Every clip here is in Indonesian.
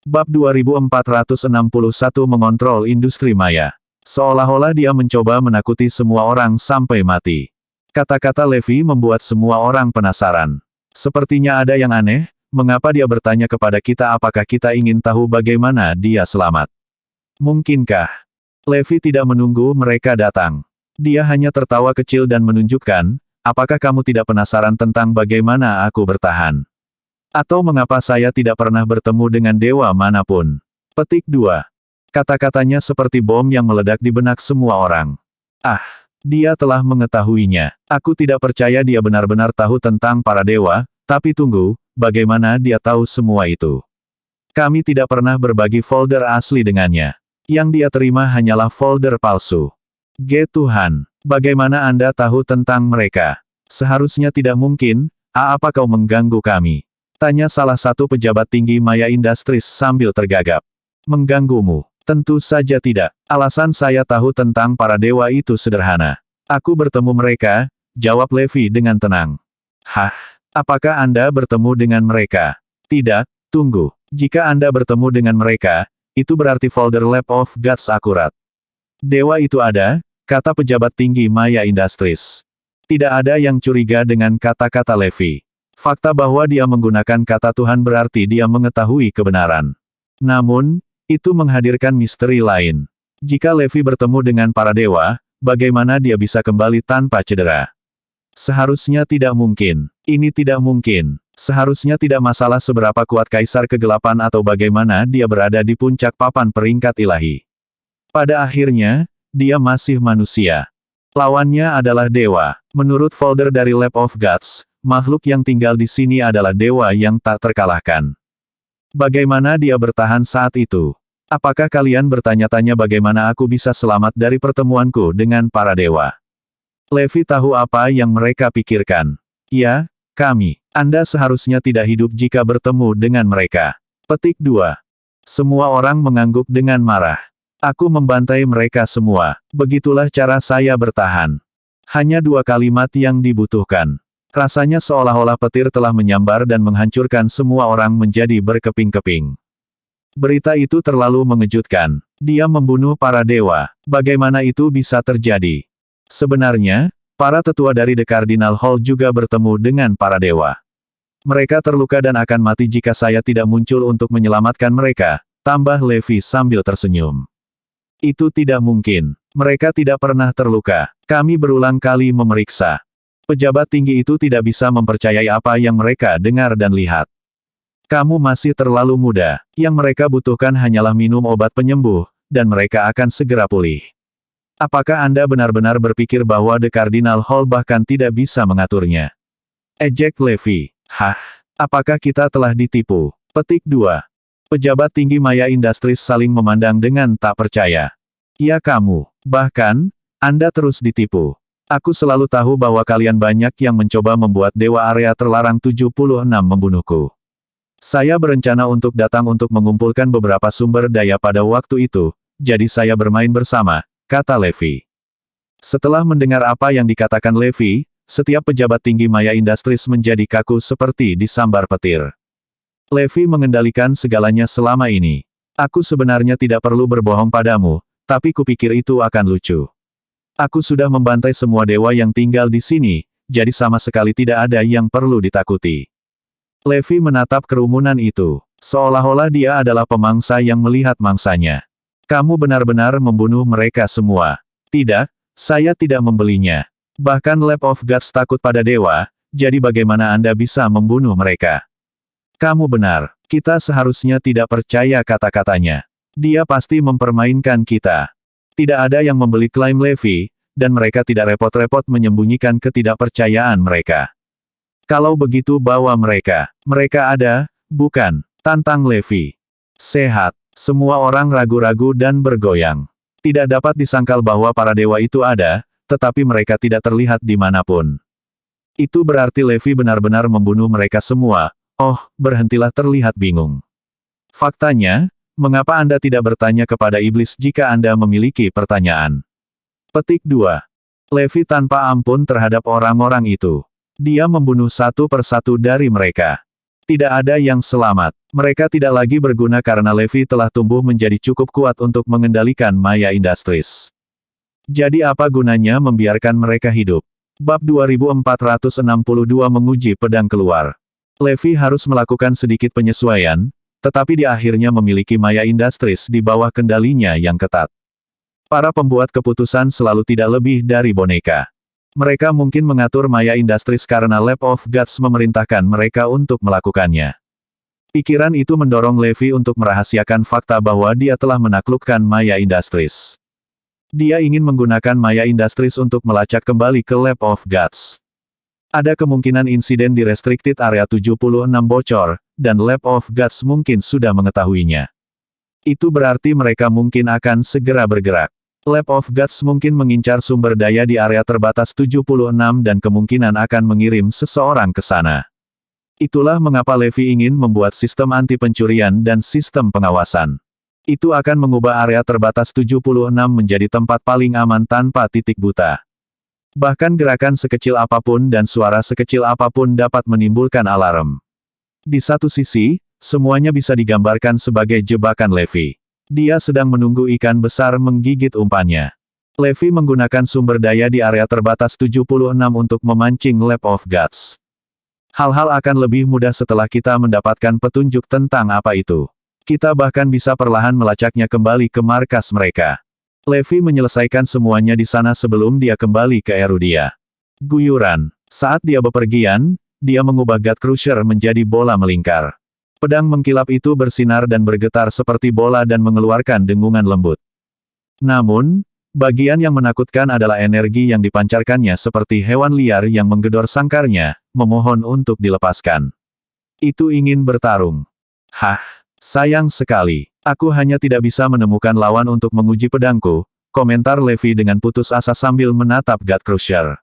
Bab 2461 mengontrol industri maya. Seolah-olah dia mencoba menakuti semua orang sampai mati. Kata-kata Levi membuat semua orang penasaran. Sepertinya ada yang aneh, mengapa dia bertanya kepada kita apakah kita ingin tahu bagaimana dia selamat. Mungkinkah? Levi tidak menunggu mereka datang. Dia hanya tertawa kecil dan menunjukkan, apakah kamu tidak penasaran tentang bagaimana aku bertahan? Atau mengapa saya tidak pernah bertemu dengan dewa manapun? Petik 2. Kata-katanya seperti bom yang meledak di benak semua orang. Ah, dia telah mengetahuinya. Aku tidak percaya dia benar-benar tahu tentang para dewa, tapi tunggu, bagaimana dia tahu semua itu? Kami tidak pernah berbagi folder asli dengannya. Yang dia terima hanyalah folder palsu. Tuhan, bagaimana Anda tahu tentang mereka? Seharusnya tidak mungkin, apa kau mengganggu kami? Tanya salah satu pejabat tinggi Maya Industries sambil tergagap. Mengganggumu? Tentu saja tidak. Alasan saya tahu tentang para dewa itu sederhana. Aku bertemu mereka, jawab Levi dengan tenang. Hah? Apakah Anda bertemu dengan mereka? Tidak, tunggu. Jika Anda bertemu dengan mereka, itu berarti folder Lab of Gods akurat. Dewa itu ada, kata pejabat tinggi Maya Industries. Tidak ada yang curiga dengan kata-kata Levi. Fakta bahwa dia menggunakan kata Tuhan berarti dia mengetahui kebenaran. Namun, itu menghadirkan misteri lain. Jika Levi bertemu dengan para dewa, bagaimana dia bisa kembali tanpa cedera? Seharusnya tidak mungkin. Ini tidak mungkin. Seharusnya tidak masalah seberapa kuat Kaisar Kegelapan atau bagaimana dia berada di puncak papan peringkat ilahi. Pada akhirnya, dia masih manusia. Lawannya adalah dewa. Menurut folder dari Lab of Gods, makhluk yang tinggal di sini adalah dewa yang tak terkalahkan. Bagaimana dia bertahan saat itu? Apakah kalian bertanya-tanya bagaimana aku bisa selamat dari pertemuanku dengan para dewa? Levi tahu apa yang mereka pikirkan. Ya, kami. Anda seharusnya tidak hidup jika bertemu dengan mereka. Petik 2. Semua orang mengangguk dengan marah. Aku membantai mereka semua. Begitulah cara saya bertahan. Hanya 2 kalimat yang dibutuhkan. Rasanya seolah-olah petir telah menyambar dan menghancurkan semua orang menjadi berkeping-keping. Berita itu terlalu mengejutkan. Dia membunuh para dewa. Bagaimana itu bisa terjadi? Sebenarnya, para tetua dari The Cardinal Hall juga bertemu dengan para dewa. Mereka terluka dan akan mati jika saya tidak muncul untuk menyelamatkan mereka, tambah Levi sambil tersenyum. Itu tidak mungkin. Mereka tidak pernah terluka. Kami berulang kali memeriksa. Pejabat tinggi itu tidak bisa mempercayai apa yang mereka dengar dan lihat. Kamu masih terlalu muda. Yang mereka butuhkan hanyalah minum obat penyembuh, dan mereka akan segera pulih. Apakah Anda benar-benar berpikir bahwa The Cardinal Hall bahkan tidak bisa mengaturnya? Ejek Levi. Hah? Apakah kita telah ditipu? Petik 2. Pejabat tinggi Maya Industries saling memandang dengan tak percaya. Ya kamu. Bahkan, Anda terus ditipu. Aku selalu tahu bahwa kalian banyak yang mencoba membuat Dewa Area Terlarang 76 membunuhku. Saya berencana untuk datang untuk mengumpulkan beberapa sumber daya pada waktu itu, jadi saya bermain bersama, kata Levi. Setelah mendengar apa yang dikatakan Levi, setiap pejabat tinggi Maya Industries menjadi kaku seperti disambar petir. Levi mengendalikan segalanya selama ini. Aku sebenarnya tidak perlu berbohong padamu, tapi kupikir itu akan lucu. Aku sudah membantai semua dewa yang tinggal di sini, jadi sama sekali tidak ada yang perlu ditakuti. Levi menatap kerumunan itu, seolah-olah dia adalah pemangsa yang melihat mangsanya. Kamu benar-benar membunuh mereka semua. Tidak, saya tidak membelinya. Bahkan Lab of Gods takut pada dewa, jadi bagaimana Anda bisa membunuh mereka? Kamu benar, kita seharusnya tidak percaya kata-katanya. Dia pasti mempermainkan kita. Tidak ada yang membeli klaim Levi, dan mereka tidak repot-repot menyembunyikan ketidakpercayaan mereka. Kalau begitu bawa mereka. Mereka ada, bukan? Tantang Levi. Sehat. Semua orang ragu-ragu dan bergoyang. Tidak dapat disangkal bahwa para dewa itu ada, tetapi mereka tidak terlihat dimanapun. Itu berarti Levi benar-benar membunuh mereka semua. Oh, berhentilah terlihat bingung. Faktanya, mengapa Anda tidak bertanya kepada iblis jika Anda memiliki pertanyaan? Petik 2. Levi tanpa ampun terhadap orang-orang itu. Dia membunuh satu persatu dari mereka. Tidak ada yang selamat. Mereka tidak lagi berguna karena Levi telah tumbuh menjadi cukup kuat untuk mengendalikan Maya Industries. Jadi apa gunanya membiarkan mereka hidup? Bab 2462 menguji pedang keluar. Levi harus melakukan sedikit penyesuaian, tetapi dia akhirnya memiliki Maya Industries di bawah kendalinya yang ketat. Para pembuat keputusan selalu tidak lebih dari boneka. Mereka mungkin mengatur Maya Industries karena Lab of Gods memerintahkan mereka untuk melakukannya. Pikiran itu mendorong Levi untuk merahasiakan fakta bahwa dia telah menaklukkan Maya Industries. Dia ingin menggunakan Maya Industries untuk melacak kembali ke Lab of Gods. Ada kemungkinan insiden di Restricted Area 76 bocor, dan Lab of Gods mungkin sudah mengetahuinya. Itu berarti mereka mungkin akan segera bergerak. Lab of Gods mungkin mengincar sumber daya di area terbatas 76 dan kemungkinan akan mengirim seseorang ke sana. Itulah mengapa Levi ingin membuat sistem anti pencurian dan sistem pengawasan. Itu akan mengubah area terbatas 76 menjadi tempat paling aman tanpa titik buta. Bahkan gerakan sekecil apapun dan suara sekecil apapun dapat menimbulkan alarm. Di satu sisi, semuanya bisa digambarkan sebagai jebakan Levi. Dia sedang menunggu ikan besar menggigit umpannya. Levi menggunakan sumber daya di area terbatas 76 untuk memancing Lab of Gods. Hal-hal akan lebih mudah setelah kita mendapatkan petunjuk tentang apa itu. Kita bahkan bisa perlahan melacaknya kembali ke markas mereka. Levi menyelesaikan semuanya di sana sebelum dia kembali ke Erudia. Guyuran. Saat dia bepergian, dia mengubah God Crusher menjadi bola melingkar. Pedang mengkilap itu bersinar dan bergetar seperti bola dan mengeluarkan dengungan lembut. Namun, bagian yang menakutkan adalah energi yang dipancarkannya seperti hewan liar yang menggedor sangkarnya, memohon untuk dilepaskan. Itu ingin bertarung. Hah, sayang sekali. Aku hanya tidak bisa menemukan lawan untuk menguji pedangku, komentar Levi dengan putus asa sambil menatap God Crusher.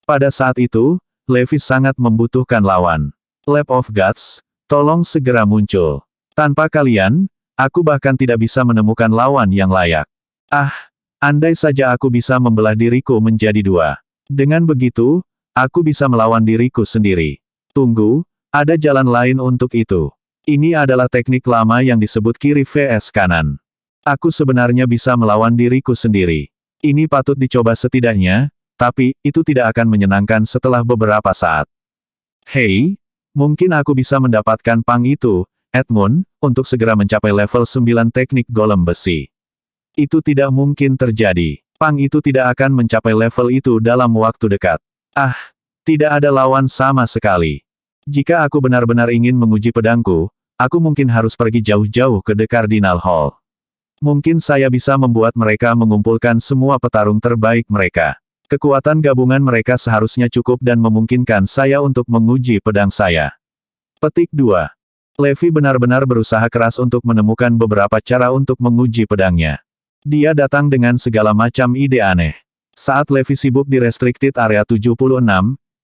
Pada saat itu, Levi sangat membutuhkan lawan. Lab of Gods, tolong segera muncul. Tanpa kalian, aku bahkan tidak bisa menemukan lawan yang layak. Ah, andai saja aku bisa membelah diriku menjadi dua. Dengan begitu, aku bisa melawan diriku sendiri. Tunggu, ada jalan lain untuk itu. Ini adalah teknik lama yang disebut kiri vs kanan. Aku sebenarnya bisa melawan diriku sendiri. Ini patut dicoba setidaknya, tapi itu tidak akan menyenangkan setelah beberapa saat. Hei, mungkin aku bisa mendapatkan pang itu, Edmund, untuk segera mencapai level 9 teknik golem besi. Itu tidak mungkin terjadi. Pang itu tidak akan mencapai level itu dalam waktu dekat. Ah, tidak ada lawan sama sekali. Jika aku benar-benar ingin menguji pedangku, aku mungkin harus pergi jauh-jauh ke The Cardinal Hall. Mungkin saya bisa membuat mereka mengumpulkan semua petarung terbaik mereka. Kekuatan gabungan mereka seharusnya cukup dan memungkinkan saya untuk menguji pedang saya. Petik 2. Levi benar-benar berusaha keras untuk menemukan beberapa cara untuk menguji pedangnya. Dia datang dengan segala macam ide aneh. Saat Levi sibuk di Restricted Area 76,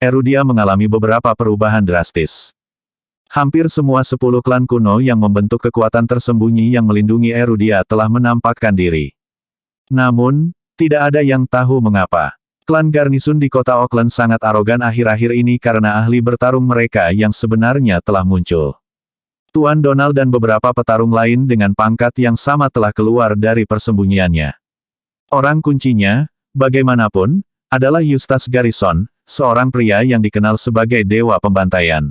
Erudia mengalami beberapa perubahan drastis. Hampir semua 10 klan kuno yang membentuk kekuatan tersembunyi yang melindungi Erudia telah menampakkan diri. Namun, tidak ada yang tahu mengapa. Klan Garnisun di kota Auckland sangat arogan akhir-akhir ini karena ahli bertarung mereka yang sebenarnya telah muncul. Tuan Donald dan beberapa petarung lain dengan pangkat yang sama telah keluar dari persembunyiannya. Orang kuncinya, bagaimanapun, adalah Eustace Garrison, seorang pria yang dikenal sebagai Dewa Pembantaian.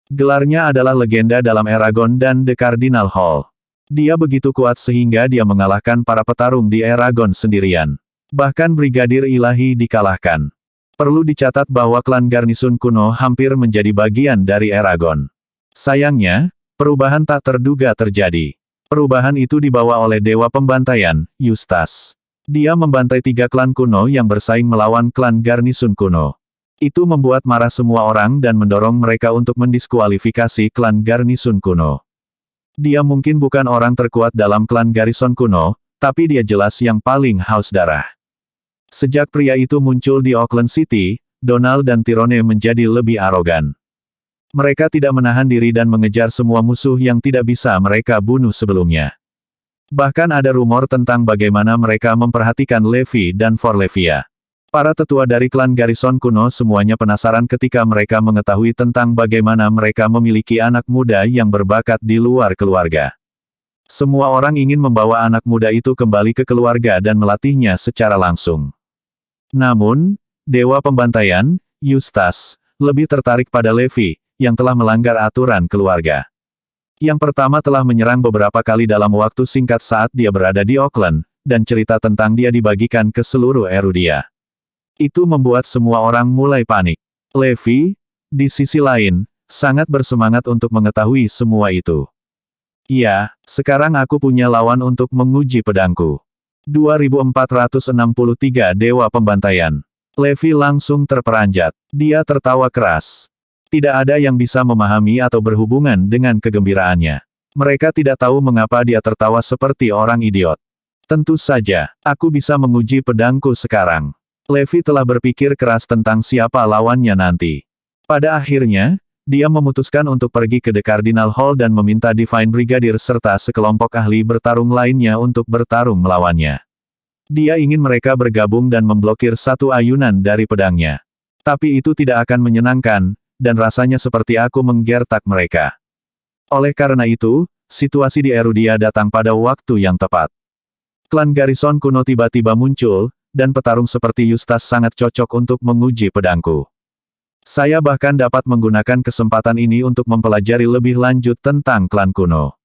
Gelarnya adalah legenda dalam Eragon dan The Cardinal Hall. Dia begitu kuat sehingga dia mengalahkan para petarung di Eragon sendirian. Bahkan Brigadir Ilahi dikalahkan. Perlu dicatat bahwa klan Garnisun kuno hampir menjadi bagian dari Eragon. Sayangnya, perubahan tak terduga terjadi. Perubahan itu dibawa oleh Dewa Pembantaian, Eustace. Dia membantai 3 klan kuno yang bersaing melawan klan Garnisun kuno. Itu membuat marah semua orang dan mendorong mereka untuk mendiskualifikasi klan Garnisun kuno. Dia mungkin bukan orang terkuat dalam klan Garrison kuno, tapi dia jelas yang paling haus darah. Sejak pria itu muncul di Auckland City, Donald dan Tyrone menjadi lebih arogan. Mereka tidak menahan diri dan mengejar semua musuh yang tidak bisa mereka bunuh sebelumnya. Bahkan ada rumor tentang bagaimana mereka memperhatikan Levi dan Forlevia. Para tetua dari klan Garrison kuno semuanya penasaran ketika mereka mengetahui tentang bagaimana mereka memiliki anak muda yang berbakat di luar keluarga. Semua orang ingin membawa anak muda itu kembali ke keluarga dan melatihnya secara langsung. Namun, Dewa Pembantaian, Eustace, lebih tertarik pada Levi, yang telah melanggar aturan keluarga. Yang pertama telah menyerang beberapa kali dalam waktu singkat saat dia berada di Auckland, dan cerita tentang dia dibagikan ke seluruh Erudia. Itu membuat semua orang mulai panik. Levi, di sisi lain, sangat bersemangat untuk mengetahui semua itu. Ya, sekarang aku punya lawan untuk menguji pedangku. 2463 Dewa Pembantaian. Levi langsung terperanjat. Dia tertawa keras. Tidak ada yang bisa memahami atau berhubungan dengan kegembiraannya. Mereka tidak tahu mengapa dia tertawa seperti orang idiot. Tentu saja, aku bisa menguji pedangku sekarang. Levi telah berpikir keras tentang siapa lawannya nanti. Pada akhirnya, dia memutuskan untuk pergi ke The Cardinal Hall dan meminta Divine Brigadier serta sekelompok ahli bertarung lainnya untuk bertarung melawannya. Dia ingin mereka bergabung dan memblokir satu ayunan dari pedangnya. Tapi itu tidak akan menyenangkan, dan rasanya seperti aku menggertak mereka. Oleh karena itu, situasi di Erudia datang pada waktu yang tepat. Klan Garrison kuno tiba-tiba muncul, dan petarung seperti Eustace sangat cocok untuk menguji pedangku. Saya bahkan dapat menggunakan kesempatan ini untuk mempelajari lebih lanjut tentang klan kuno.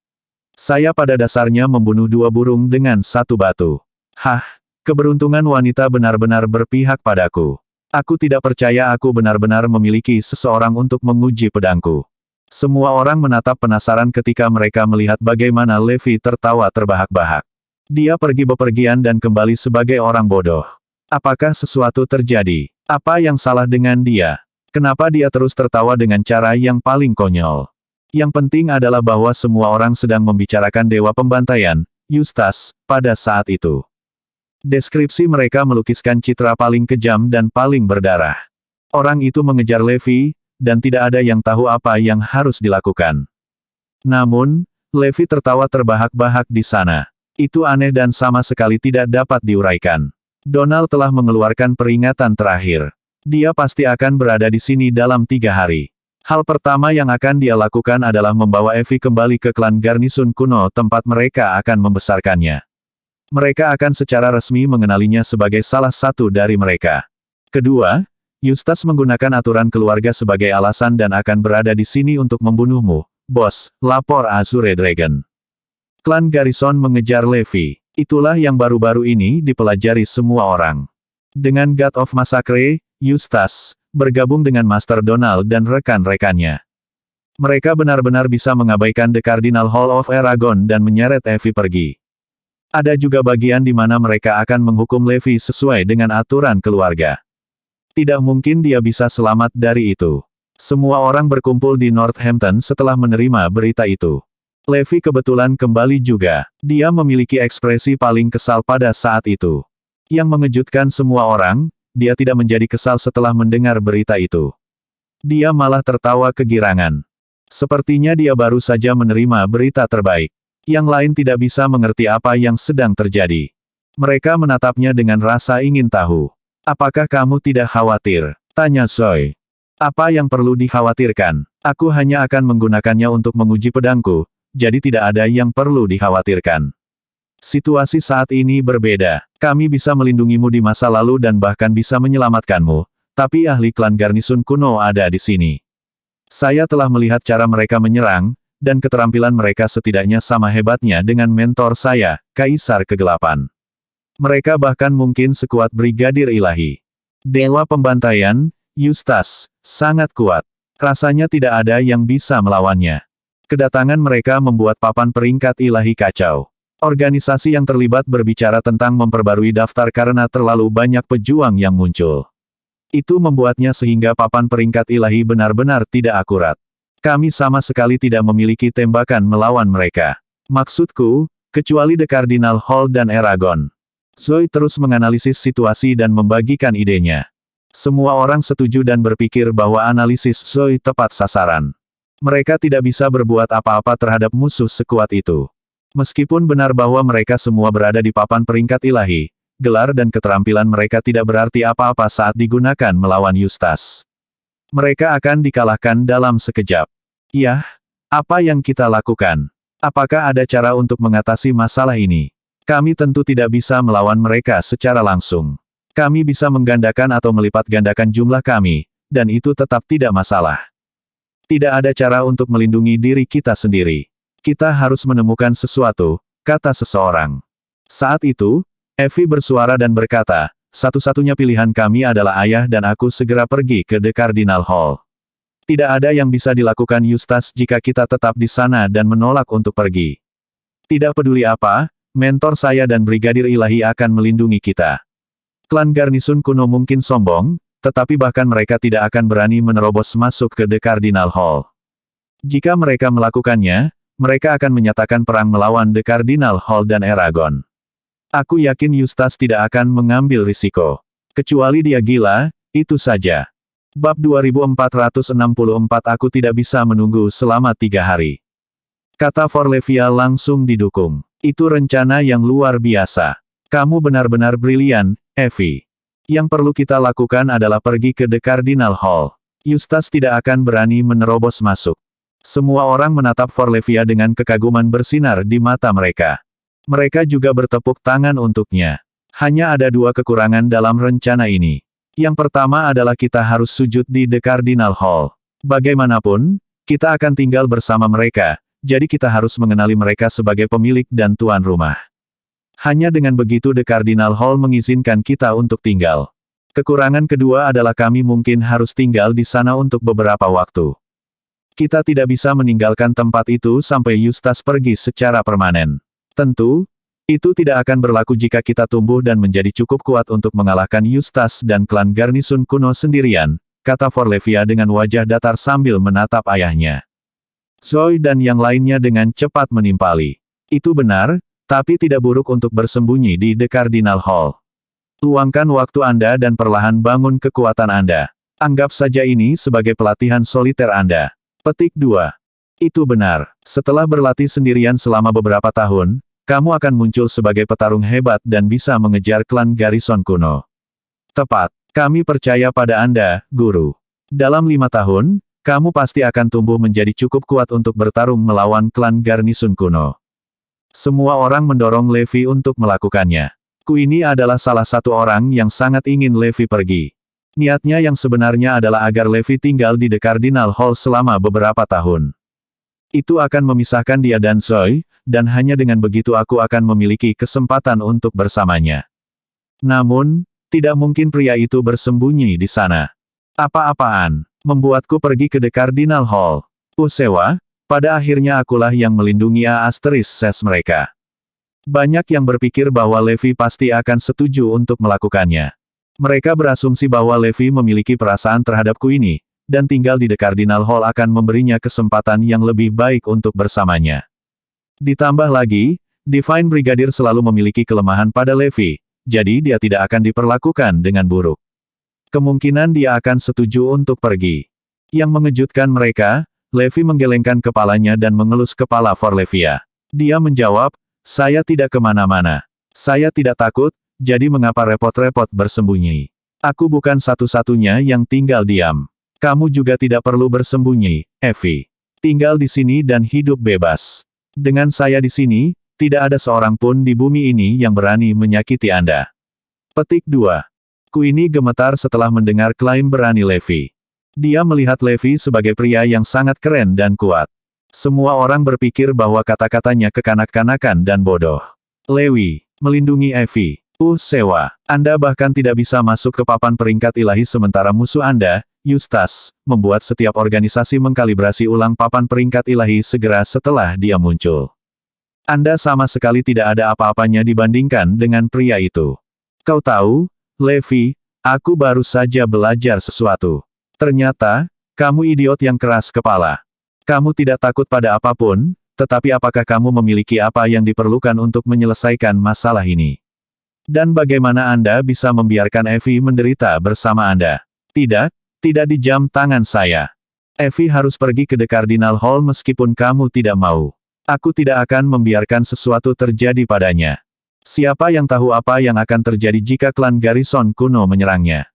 Saya pada dasarnya membunuh 2 burung dengan 1 batu. Hah, keberuntungan wanita benar-benar berpihak padaku. Aku tidak percaya aku benar-benar memiliki seseorang untuk menguji pedangku. Semua orang menatap penasaran ketika mereka melihat bagaimana Levi tertawa terbahak-bahak. Dia pergi bepergian dan kembali sebagai orang bodoh. Apakah sesuatu terjadi? Apa yang salah dengan dia? Kenapa dia terus tertawa dengan cara yang paling konyol? Yang penting adalah bahwa semua orang sedang membicarakan Dewa Pembantaian, Eustace, pada saat itu. Deskripsi mereka melukiskan citra paling kejam dan paling berdarah. Orang itu mengejar Levi, dan tidak ada yang tahu apa yang harus dilakukan. Namun, Levi tertawa terbahak-bahak di sana. Itu aneh dan sama sekali tidak dapat diuraikan. Donald telah mengeluarkan peringatan terakhir. Dia pasti akan berada di sini dalam 3 hari. Hal pertama yang akan dia lakukan adalah membawa Evie kembali ke klan Garnison kuno tempat mereka akan membesarkannya. Mereka akan secara resmi mengenalinya sebagai salah satu dari mereka. Kedua, Eustace menggunakan aturan keluarga sebagai alasan dan akan berada di sini untuk membunuhmu, bos, lapor Azure Dragon. Klan Garrison mengejar Levi. Itulah yang baru-baru ini dipelajari semua orang. Dengan God of Massacre, Eustace bergabung dengan Master Donald dan rekan-rekannya. Mereka benar-benar bisa mengabaikan The Cardinal Hall of Eragon dan menyeret Evie pergi. Ada juga bagian di mana mereka akan menghukum Levi sesuai dengan aturan keluarga. Tidak mungkin dia bisa selamat dari itu. Semua orang berkumpul di Northampton setelah menerima berita itu. Levi kebetulan kembali juga. Dia memiliki ekspresi paling kesal pada saat itu. Yang mengejutkan semua orang, dia tidak menjadi kesal setelah mendengar berita itu. Dia malah tertawa kegirangan. Sepertinya dia baru saja menerima berita terbaik. Yang lain tidak bisa mengerti apa yang sedang terjadi. Mereka menatapnya dengan rasa ingin tahu. Apakah kamu tidak khawatir? Tanya Zoe. Apa yang perlu dikhawatirkan? Aku hanya akan menggunakannya untuk menguji pedangku, jadi tidak ada yang perlu dikhawatirkan. Situasi saat ini berbeda. Kami bisa melindungimu di masa lalu dan bahkan bisa menyelamatkanmu, tapi ahli klan Garnison kuno ada di sini. Saya telah melihat cara mereka menyerang, dan keterampilan mereka setidaknya sama hebatnya dengan mentor saya, Kaisar Kegelapan. Mereka bahkan mungkin sekuat Brigadir Ilahi. Dewa Pembantaian, Eustace, sangat kuat. Rasanya tidak ada yang bisa melawannya. Kedatangan mereka membuat papan peringkat ilahi kacau. Organisasi yang terlibat berbicara tentang memperbarui daftar karena terlalu banyak pejuang yang muncul. Itu membuatnya sehingga papan peringkat ilahi benar-benar tidak akurat. Kami sama sekali tidak memiliki tembakan melawan mereka. Maksudku, kecuali The Cardinal Hall dan Eragon. Zoe terus menganalisis situasi dan membagikan idenya. Semua orang setuju dan berpikir bahwa analisis Zoe tepat sasaran. Mereka tidak bisa berbuat apa-apa terhadap musuh sekuat itu. Meskipun benar bahwa mereka semua berada di papan peringkat ilahi, gelar dan keterampilan mereka tidak berarti apa-apa saat digunakan melawan Eustace. Mereka akan dikalahkan dalam sekejap. Yah, apa yang kita lakukan? Apakah ada cara untuk mengatasi masalah ini? Kami tentu tidak bisa melawan mereka secara langsung. Kami bisa menggandakan atau melipat gandakan jumlah kami, dan itu tetap tidak masalah. Tidak ada cara untuk melindungi diri kita sendiri. Kita harus menemukan sesuatu, kata seseorang. Saat itu, Effie bersuara dan berkata, satu-satunya pilihan kami adalah ayah dan aku segera pergi ke The Cardinal Hall. Tidak ada yang bisa dilakukan Eustace jika kita tetap di sana dan menolak untuk pergi. Tidak peduli apa, mentor saya dan Brigadir Ilahi akan melindungi kita. Klan Garnisun kuno mungkin sombong, tetapi bahkan mereka tidak akan berani menerobos masuk ke The Cardinal Hall. Jika mereka melakukannya, mereka akan menyatakan perang melawan The Cardinal Hall dan Eragon. Aku yakin Eustace tidak akan mengambil risiko. Kecuali dia gila, itu saja. Bab 2464 Aku tidak bisa menunggu selama 3 hari. Kata Forlevia langsung didukung. Itu rencana yang luar biasa. Kamu benar-benar brilian, Effie. Yang perlu kita lakukan adalah pergi ke The Cardinal Hall. Eustace tidak akan berani menerobos masuk. Semua orang menatap Forlevia dengan kekaguman bersinar di mata mereka. Mereka juga bertepuk tangan untuknya. Hanya ada 2 kekurangan dalam rencana ini. Yang pertama adalah kita harus sujud di The Cardinal Hall. Bagaimanapun, kita akan tinggal bersama mereka, jadi kita harus mengenali mereka sebagai pemilik dan tuan rumah. Hanya dengan begitu The Cardinal Hall mengizinkan kita untuk tinggal. Kekurangan kedua adalah kami mungkin harus tinggal di sana untuk beberapa waktu. Kita tidak bisa meninggalkan tempat itu sampai Eustace pergi secara permanen. Tentu, itu tidak akan berlaku jika kita tumbuh dan menjadi cukup kuat untuk mengalahkan Eustace dan klan Garnisun kuno sendirian, kata Forlevia dengan wajah datar sambil menatap ayahnya. Zoe dan yang lainnya dengan cepat menimpali. Itu benar, tapi tidak buruk untuk bersembunyi di The Cardinal Hall. Luangkan waktu Anda dan perlahan bangun kekuatan Anda. Anggap saja ini sebagai pelatihan soliter Anda. Petik 2. Itu benar. Setelah berlatih sendirian selama beberapa tahun, kamu akan muncul sebagai petarung hebat dan bisa mengejar klan Garrison kuno. Tepat. Kami percaya pada Anda, Guru. Dalam 5 tahun, kamu pasti akan tumbuh menjadi cukup kuat untuk bertarung melawan klan Garnisun kuno. Semua orang mendorong Levi untuk melakukannya. Queenie adalah salah satu orang yang sangat ingin Levi pergi. Niatnya yang sebenarnya adalah agar Levi tinggal di The Cardinal Hall selama beberapa tahun. Itu akan memisahkan dia dan Zoe, dan hanya dengan begitu aku akan memiliki kesempatan untuk bersamanya. Namun, tidak mungkin pria itu bersembunyi di sana. Apa-apaan, membuatku pergi ke The Cardinal Hall. Sewa, pada akhirnya akulah yang melindungi ses mereka. Banyak yang berpikir bahwa Levi pasti akan setuju untuk melakukannya. Mereka berasumsi bahwa Levi memiliki perasaan terhadap Queenie, dan tinggal di The Cardinal Hall akan memberinya kesempatan yang lebih baik untuk bersamanya. Ditambah lagi, Divine Brigadier selalu memiliki kelemahan pada Levi, jadi dia tidak akan diperlakukan dengan buruk. Kemungkinan dia akan setuju untuk pergi. Yang mengejutkan mereka, Levi menggelengkan kepalanya dan mengelus kepala Forlevia. Dia menjawab, saya tidak kemana-mana. Saya tidak takut, jadi mengapa repot-repot bersembunyi? Aku bukan satu-satunya yang tinggal diam. Kamu juga tidak perlu bersembunyi, Effie. Tinggal di sini dan hidup bebas. Dengan saya di sini, tidak ada seorang pun di bumi ini yang berani menyakiti Anda. Petik 2. Queenie gemetar setelah mendengar klaim berani Levi. Dia melihat Levi sebagai pria yang sangat keren dan kuat. Semua orang berpikir bahwa kata-katanya kekanak-kanakan dan bodoh. Levi, melindungi Effie. Sewa, Anda bahkan tidak bisa masuk ke papan peringkat ilahi sementara musuh Anda, Eustace, membuat setiap organisasi mengkalibrasi ulang papan peringkat ilahi segera setelah dia muncul. Anda sama sekali tidak ada apa-apanya dibandingkan dengan pria itu. Kau tahu, Levi, aku baru saja belajar sesuatu. Ternyata, kamu idiot yang keras kepala. Kamu tidak takut pada apapun, tetapi apakah kamu memiliki apa yang diperlukan untuk menyelesaikan masalah ini? Dan bagaimana Anda bisa membiarkan Effie menderita bersama Anda? Tidak, tidak di jam tangan saya. Effie harus pergi ke The Cardinal Hall meskipun kamu tidak mau. Aku tidak akan membiarkan sesuatu terjadi padanya. Siapa yang tahu apa yang akan terjadi jika klan Garrison kuno menyerangnya?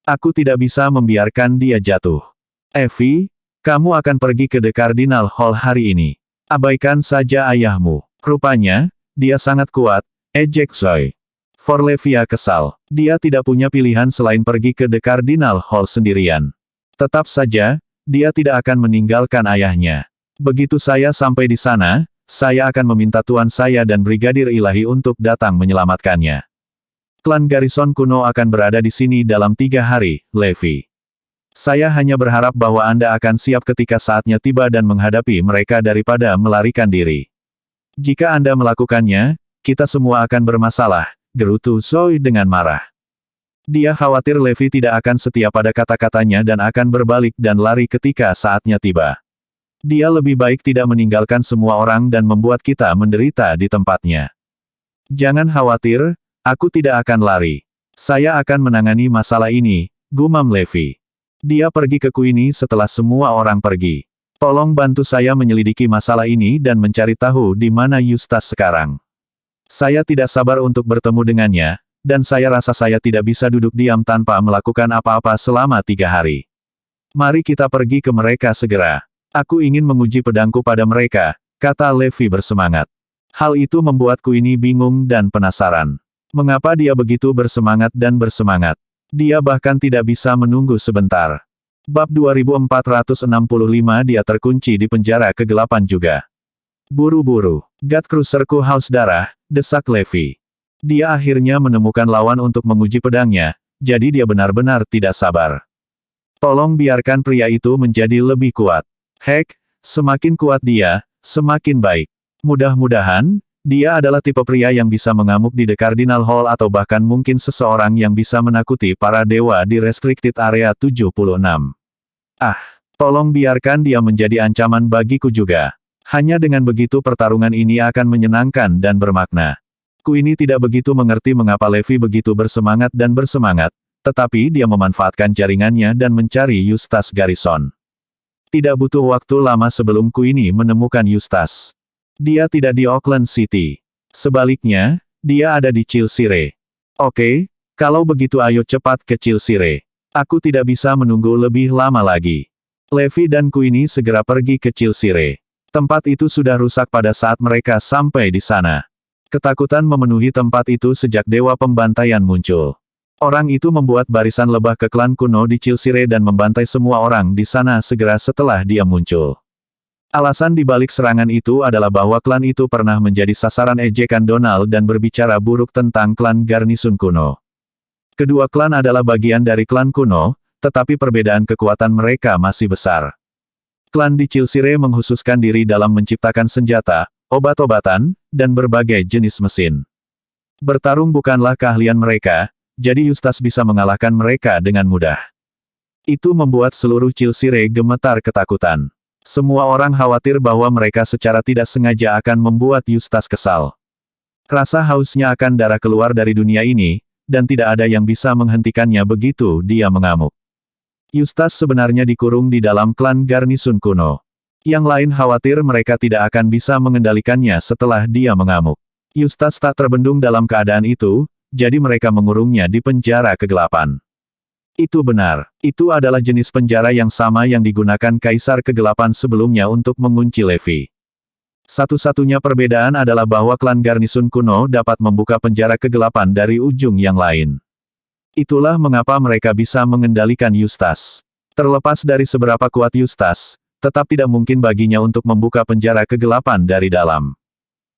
Aku tidak bisa membiarkan dia jatuh. Evie, kamu akan pergi ke The Cardinal Hall hari ini. Abaikan saja ayahmu. Rupanya, dia sangat kuat, ejek Zoe. Forlevia kesal. Dia tidak punya pilihan selain pergi ke The Cardinal Hall sendirian. Tetap saja, dia tidak akan meninggalkan ayahnya. Begitu saya sampai di sana, saya akan meminta tuan saya dan Brigadir Ilahi untuk datang menyelamatkannya. Klan Garrison kuno akan berada di sini dalam 3 hari, Levi. Saya hanya berharap bahwa Anda akan siap ketika saatnya tiba dan menghadapi mereka daripada melarikan diri. Jika Anda melakukannya, kita semua akan bermasalah, gerutu Zoe dengan marah. Dia khawatir Levi tidak akan setia pada kata-katanya dan akan berbalik dan lari ketika saatnya tiba. Dia lebih baik tidak meninggalkan semua orang dan membuat kita menderita di tempatnya. Jangan khawatir, aku tidak akan lari. Saya akan menangani masalah ini, gumam Levi. Dia pergi ke Queenie setelah semua orang pergi. Tolong bantu saya menyelidiki masalah ini dan mencari tahu di mana Eustace sekarang. Saya tidak sabar untuk bertemu dengannya, dan saya rasa saya tidak bisa duduk diam tanpa melakukan apa-apa selama 3 hari. Mari kita pergi ke mereka segera. Aku ingin menguji pedangku pada mereka, kata Levi bersemangat. Hal itu membuat Queenie bingung dan penasaran. Mengapa dia begitu bersemangat dan bersemangat? Dia bahkan tidak bisa menunggu sebentar. Bab 2465 dia terkunci di penjara kegelapan juga. Buru-buru, God Cruiserku haus darah, desak Levi. Dia akhirnya menemukan lawan untuk menguji pedangnya, jadi dia benar-benar tidak sabar. Tolong biarkan pria itu menjadi lebih kuat. Hek, semakin kuat dia, semakin baik. Mudah-mudahan, dia adalah tipe pria yang bisa mengamuk di The Cardinal Hall atau bahkan mungkin seseorang yang bisa menakuti para dewa di Restricted Area 76. Ah, tolong biarkan dia menjadi ancaman bagiku juga. Hanya dengan begitu pertarungan ini akan menyenangkan dan bermakna. Queenie tidak begitu mengerti mengapa Levi begitu bersemangat dan bersemangat, tetapi dia memanfaatkan jaringannya dan mencari Eustace Garrison. Tidak butuh waktu lama sebelum Queenie menemukan Eustace. Dia tidak di Auckland City. Sebaliknya, dia ada di Chilsire. Oke, kalau begitu ayo cepat ke Chilsire. Aku tidak bisa menunggu lebih lama lagi. Levi dan Queenie segera pergi ke Chilsire. Tempat itu sudah rusak pada saat mereka sampai di sana. Ketakutan memenuhi tempat itu sejak Dewa Pembantaian muncul. Orang itu membuat barisan lebah ke klan kuno di Chilsire dan membantai semua orang di sana segera setelah dia muncul. Alasan dibalik serangan itu adalah bahwa klan itu pernah menjadi sasaran ejekan Donald dan berbicara buruk tentang klan Garnison kuno. Kedua klan adalah bagian dari klan kuno, tetapi perbedaan kekuatan mereka masih besar. Klan di Chilsire menghususkan diri dalam menciptakan senjata, obat-obatan, dan berbagai jenis mesin. Bertarung bukanlah keahlian mereka, jadi Eustace bisa mengalahkan mereka dengan mudah. Itu membuat seluruh Chilsire gemetar ketakutan. Semua orang khawatir bahwa mereka secara tidak sengaja akan membuat Eustace kesal. Rasa hausnya akan darah keluar dari dunia ini, dan tidak ada yang bisa menghentikannya begitu dia mengamuk. Eustace sebenarnya dikurung di dalam klan Garnison kuno. Yang lain khawatir mereka tidak akan bisa mengendalikannya setelah dia mengamuk. Eustace tak terbendung dalam keadaan itu, jadi mereka mengurungnya di penjara kegelapan. Itu benar, itu adalah jenis penjara yang sama yang digunakan Kaisar Kegelapan sebelumnya untuk mengunci Levi. Satu-satunya perbedaan adalah bahwa klan Garnison kuno dapat membuka penjara kegelapan dari ujung yang lain. Itulah mengapa mereka bisa mengendalikan Eustace. Terlepas dari seberapa kuat Eustace, tetap tidak mungkin baginya untuk membuka penjara kegelapan dari dalam.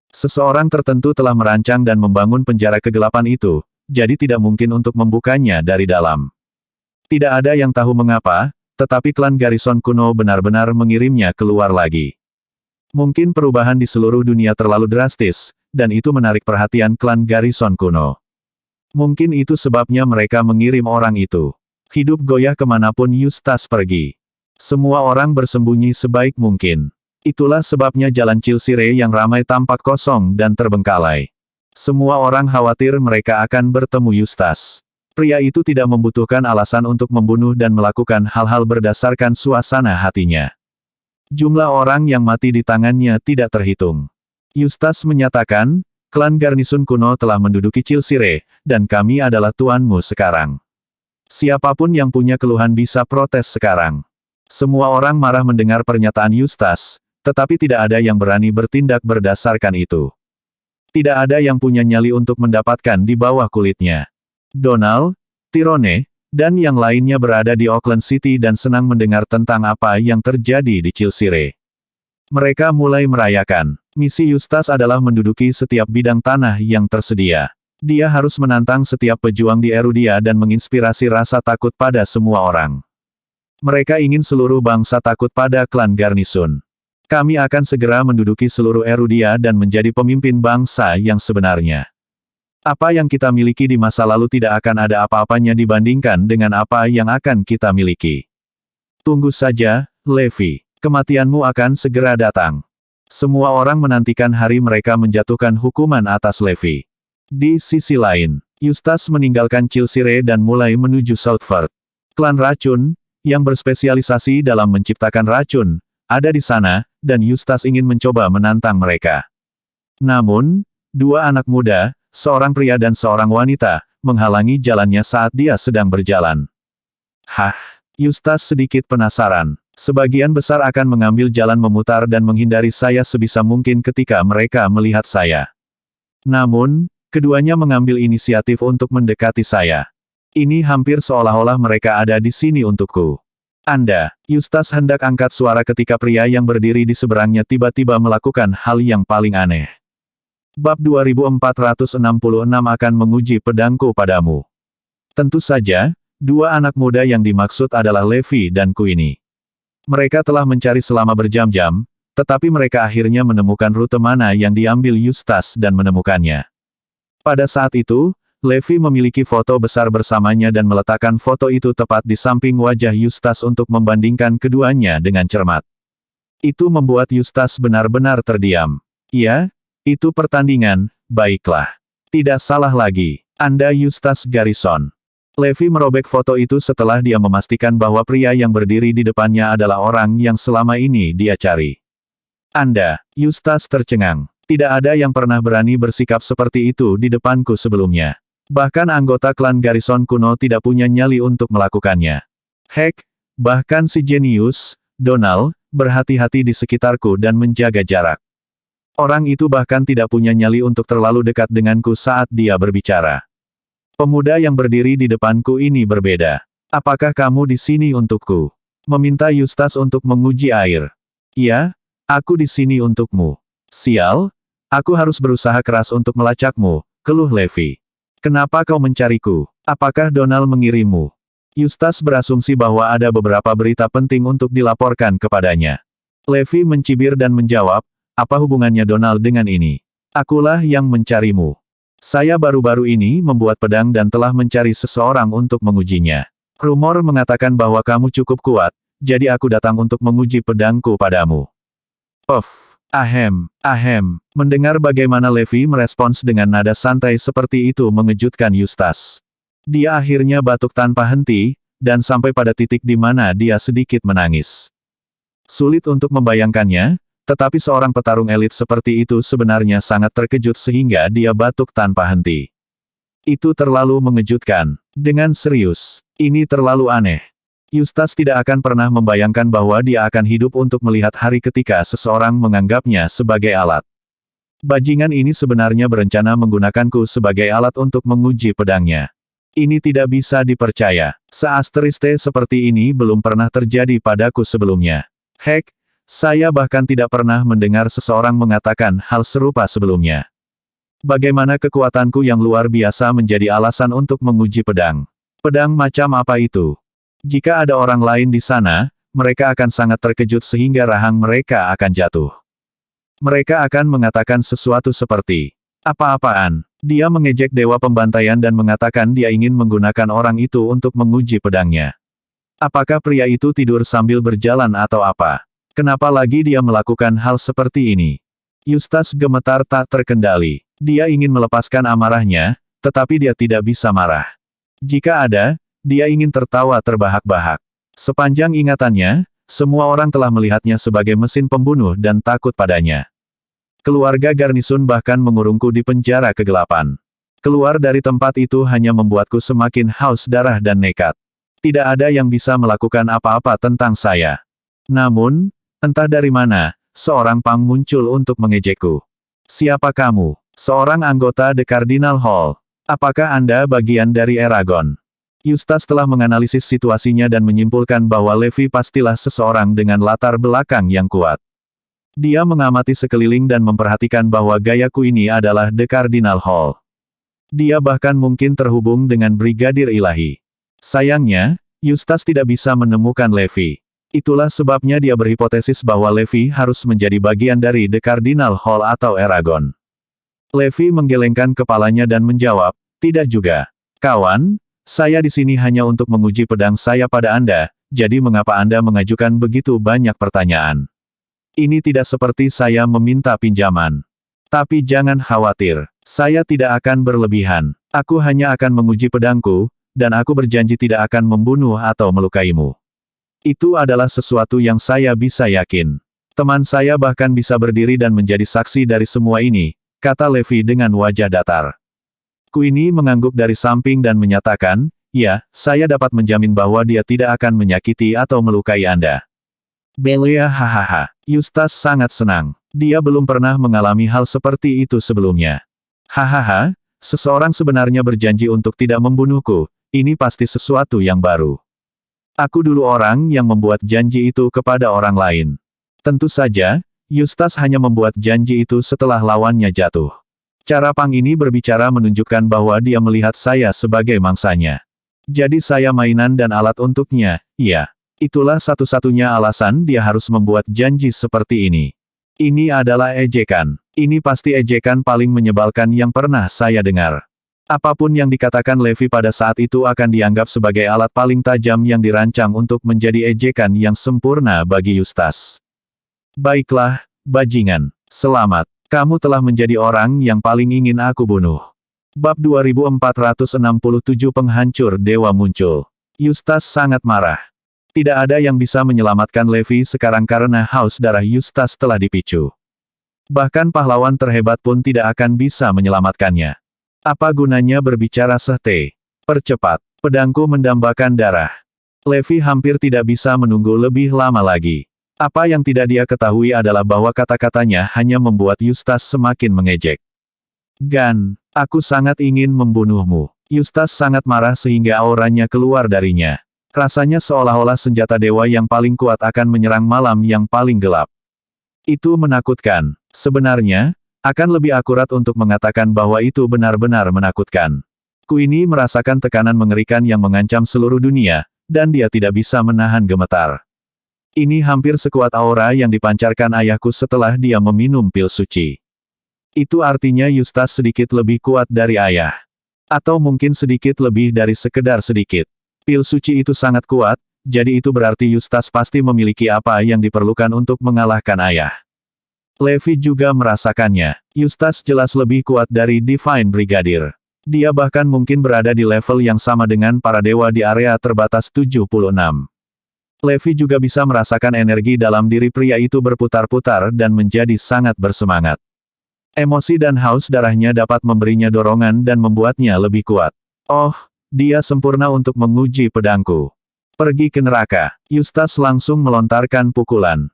Seseorang tertentu telah merancang dan membangun penjara kegelapan itu, jadi tidak mungkin untuk membukanya dari dalam. Tidak ada yang tahu mengapa, tetapi klan Garrison kuno benar-benar mengirimnya keluar lagi. Mungkin perubahan di seluruh dunia terlalu drastis, dan itu menarik perhatian klan Garrison kuno. Mungkin itu sebabnya mereka mengirim orang itu. Hidup goyah kemanapun Eustace pergi. Semua orang bersembunyi sebaik mungkin. Itulah sebabnya jalan Chilsire yang ramai tampak kosong dan terbengkalai. Semua orang khawatir mereka akan bertemu Eustace. Pria itu tidak membutuhkan alasan untuk membunuh dan melakukan hal-hal berdasarkan suasana hatinya. Jumlah orang yang mati di tangannya tidak terhitung. Eustace menyatakan, Klan Garnisun kuno telah menduduki Cilsire, dan kami adalah tuanmu sekarang. Siapapun yang punya keluhan bisa protes sekarang. Semua orang marah mendengar pernyataan Eustace, tetapi tidak ada yang berani bertindak berdasarkan itu. Tidak ada yang punya nyali untuk mendapatkan di bawah kulitnya. Donald, Tyrone, dan yang lainnya berada di Auckland City dan senang mendengar tentang apa yang terjadi di Cilsire. Mereka mulai merayakan. Misi Eustace adalah menduduki setiap bidang tanah yang tersedia. Dia harus menantang setiap pejuang di Erudia dan menginspirasi rasa takut pada semua orang. Mereka ingin seluruh bangsa takut pada klan Garnisun. Kami akan segera menduduki seluruh Erudia dan menjadi pemimpin bangsa yang sebenarnya. Apa yang kita miliki di masa lalu tidak akan ada apa-apanya dibandingkan dengan apa yang akan kita miliki. Tunggu saja, Levi. Kematianmu akan segera datang. Semua orang menantikan hari mereka menjatuhkan hukuman atas Levi. Di sisi lain, Eustace meninggalkan Cilsire dan mulai menuju Southford. Klan racun, yang berspesialisasi dalam menciptakan racun, ada di sana, dan Eustace ingin mencoba menantang mereka. Namun, dua anak muda, seorang pria dan seorang wanita, menghalangi jalannya saat dia sedang berjalan. Hah, Eustace sedikit penasaran. Sebagian besar akan mengambil jalan memutar dan menghindari saya sebisa mungkin ketika mereka melihat saya. Namun, keduanya mengambil inisiatif untuk mendekati saya. Ini hampir seolah-olah mereka ada di sini untukku. Anda, Eustace hendak angkat suara ketika pria yang berdiri di seberangnya tiba-tiba melakukan hal yang paling aneh. Bab 2466 akan menguji pedangku padamu. Tentu saja, dua anak muda yang dimaksud adalah Levi dan Queenie. Mereka telah mencari selama berjam-jam, tetapi mereka akhirnya menemukan rute mana yang diambil Eustace dan menemukannya. Pada saat itu, Levi memiliki foto besar bersamanya dan meletakkan foto itu tepat di samping wajah Eustace untuk membandingkan keduanya dengan cermat. Itu membuat Eustace benar-benar terdiam. Ya, itu pertandingan, baiklah. Tidak salah lagi, Anda Eustace Garrison. Levi merobek foto itu setelah dia memastikan bahwa pria yang berdiri di depannya adalah orang yang selama ini dia cari. Anda, Eustace tercengang. Tidak ada yang pernah berani bersikap seperti itu di depanku sebelumnya. Bahkan anggota klan Garrison kuno tidak punya nyali untuk melakukannya. Heck, bahkan si jenius, Donald, berhati-hati di sekitarku dan menjaga jarak. Orang itu bahkan tidak punya nyali untuk terlalu dekat denganku saat dia berbicara. Pemuda yang berdiri di depanku ini berbeda. Apakah kamu di sini untukku? Meminta Eustace untuk menguji air. Ya, aku di sini untukmu. Sial, aku harus berusaha keras untuk melacakmu, keluh Levi. Kenapa kau mencariku? Apakah Donald mengirimmu? Eustace berasumsi bahwa ada beberapa berita penting untuk dilaporkan kepadanya. Levi mencibir dan menjawab, apa hubungannya Donald dengan ini? Akulah yang mencarimu. Saya baru-baru ini membuat pedang dan telah mencari seseorang untuk mengujinya. Rumor mengatakan bahwa kamu cukup kuat, jadi aku datang untuk menguji pedangku padamu. Puff. Ahem. Mendengar bagaimana Levi merespons dengan nada santai seperti itu mengejutkan Eustace. Dia akhirnya batuk tanpa henti, dan sampai pada titik di mana dia sedikit menangis. Sulit untuk membayangkannya, tetapi seorang petarung elit seperti itu sebenarnya sangat terkejut sehingga dia batuk tanpa henti. Itu terlalu mengejutkan. Dengan serius, ini terlalu aneh. Eustace tidak akan pernah membayangkan bahwa dia akan hidup untuk melihat hari ketika seseorang menganggapnya sebagai alat. Bajingan ini sebenarnya berencana menggunakanku sebagai alat untuk menguji pedangnya. Ini tidak bisa dipercaya. Seasteriste seperti ini belum pernah terjadi padaku sebelumnya. Heck, saya bahkan tidak pernah mendengar seseorang mengatakan hal serupa sebelumnya. Bagaimana kekuatanku yang luar biasa menjadi alasan untuk menguji pedang? Pedang macam apa itu? Jika ada orang lain di sana, mereka akan sangat terkejut sehingga rahang mereka akan jatuh. Mereka akan mengatakan sesuatu seperti, apa-apaan? Dia mengejek dewa pembantaian dan mengatakan dia ingin menggunakan orang itu untuk menguji pedangnya. Apakah pria itu tidur sambil berjalan atau apa? Kenapa lagi dia melakukan hal seperti ini? Eustace gemetar tak terkendali. Dia ingin melepaskan amarahnya, tetapi dia tidak bisa marah. Jika ada, dia ingin tertawa terbahak-bahak. Sepanjang ingatannya, semua orang telah melihatnya sebagai mesin pembunuh dan takut padanya. Keluarga Garnisun bahkan mengurungku di penjara kegelapan. Keluar dari tempat itu hanya membuatku semakin haus darah dan nekat. Tidak ada yang bisa melakukan apa-apa tentang saya. Namun, entah dari mana, seorang Pang muncul untuk mengejekku. Siapa kamu? Seorang anggota The Cardinal Hall. Apakah Anda bagian dari Eragon? Eustace telah menganalisis situasinya dan menyimpulkan bahwa Levi pastilah seseorang dengan latar belakang yang kuat. Dia mengamati sekeliling dan memperhatikan bahwa gayaku ini adalah The Cardinal Hall. Dia bahkan mungkin terhubung dengan Brigadir Ilahi. Sayangnya, Eustace tidak bisa menemukan Levi. Itulah sebabnya dia berhipotesis bahwa Levi harus menjadi bagian dari The Cardinal Hall atau Eragon. Levi menggelengkan kepalanya dan menjawab, tidak juga. Kawan, saya di sini hanya untuk menguji pedang saya pada Anda, jadi mengapa Anda mengajukan begitu banyak pertanyaan? Ini tidak seperti saya meminta pinjaman. Tapi jangan khawatir, saya tidak akan berlebihan. Aku hanya akan menguji pedangku, dan aku berjanji tidak akan membunuh atau melukaimu. Itu adalah sesuatu yang saya bisa yakin. Teman saya bahkan bisa berdiri dan menjadi saksi dari semua ini, kata Levi dengan wajah datar. Queenie mengangguk dari samping dan menyatakan, ya, saya dapat menjamin bahwa dia tidak akan menyakiti atau melukai Anda. Belia hahaha. Eustace sangat senang. Dia belum pernah mengalami hal seperti itu sebelumnya. Hahaha, seseorang sebenarnya berjanji untuk tidak membunuhku, ini pasti sesuatu yang baru. Aku dulu orang yang membuat janji itu kepada orang lain. Tentu saja, Eustace hanya membuat janji itu setelah lawannya jatuh. Cara Pang ini berbicara menunjukkan bahwa dia melihat saya sebagai mangsanya. Jadi saya mainan dan alat untuknya, iya. Itulah satu-satunya alasan dia harus membuat janji seperti ini. Ini adalah ejekan. Ini pasti ejekan paling menyebalkan yang pernah saya dengar. Apapun yang dikatakan Levi pada saat itu akan dianggap sebagai alat paling tajam yang dirancang untuk menjadi ejekan yang sempurna bagi Eustace. Baiklah, bajingan. Selamat. Kamu telah menjadi orang yang paling ingin aku bunuh. Bab 2467 Penghancur Dewa muncul. Eustace sangat marah. Tidak ada yang bisa menyelamatkan Levi sekarang karena haus darah Eustace telah dipicu. Bahkan pahlawan terhebat pun tidak akan bisa menyelamatkannya. Apa gunanya berbicara sehte? Percepat, pedangku mendambakan darah. Levi hampir tidak bisa menunggu lebih lama lagi. Apa yang tidak dia ketahui adalah bahwa kata-katanya hanya membuat Eustace semakin mengejek. Gan, aku sangat ingin membunuhmu. Eustace sangat marah sehingga auranya keluar darinya. Rasanya seolah-olah senjata dewa yang paling kuat akan menyerang malam yang paling gelap. Itu menakutkan. Sebenarnya, akan lebih akurat untuk mengatakan bahwa itu benar-benar menakutkan. Queenie merasakan tekanan mengerikan yang mengancam seluruh dunia, dan dia tidak bisa menahan gemetar. Ini hampir sekuat aura yang dipancarkan ayahku setelah dia meminum pil suci. Itu artinya Eustace sedikit lebih kuat dari ayah. Atau mungkin sedikit lebih dari sekedar sedikit. Pil suci itu sangat kuat, jadi itu berarti Eustace pasti memiliki apa yang diperlukan untuk mengalahkan ayah. Levi juga merasakannya. Eustace jelas lebih kuat dari Divine Brigadier. Dia bahkan mungkin berada di level yang sama dengan para dewa di area terbatas 76. Levi juga bisa merasakan energi dalam diri pria itu berputar-putar dan menjadi sangat bersemangat. Emosi dan haus darahnya dapat memberinya dorongan dan membuatnya lebih kuat. Oh, dia sempurna untuk menguji pedangku. Pergi ke neraka. Eustace langsung melontarkan pukulan.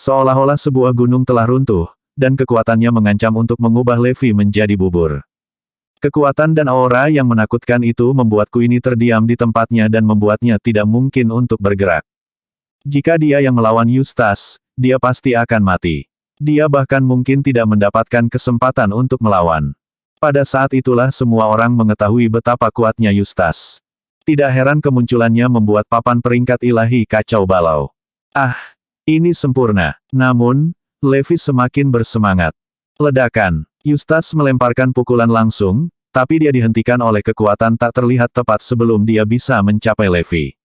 Seolah-olah sebuah gunung telah runtuh, dan kekuatannya mengancam untuk mengubah Levi menjadi bubur. Kekuatan dan aura yang menakutkan itu membuatku ini terdiam di tempatnya dan membuatnya tidak mungkin untuk bergerak. Jika dia yang melawan Eustace, dia pasti akan mati. Dia bahkan mungkin tidak mendapatkan kesempatan untuk melawan. Pada saat itulah semua orang mengetahui betapa kuatnya Eustace. Tidak heran kemunculannya membuat papan peringkat ilahi kacau balau. Ah, ini sempurna. Namun, Levi semakin bersemangat. Ledakan. Eustace melemparkan pukulan langsung, tapi dia dihentikan oleh kekuatan tak terlihat tepat sebelum dia bisa mencapai Levi.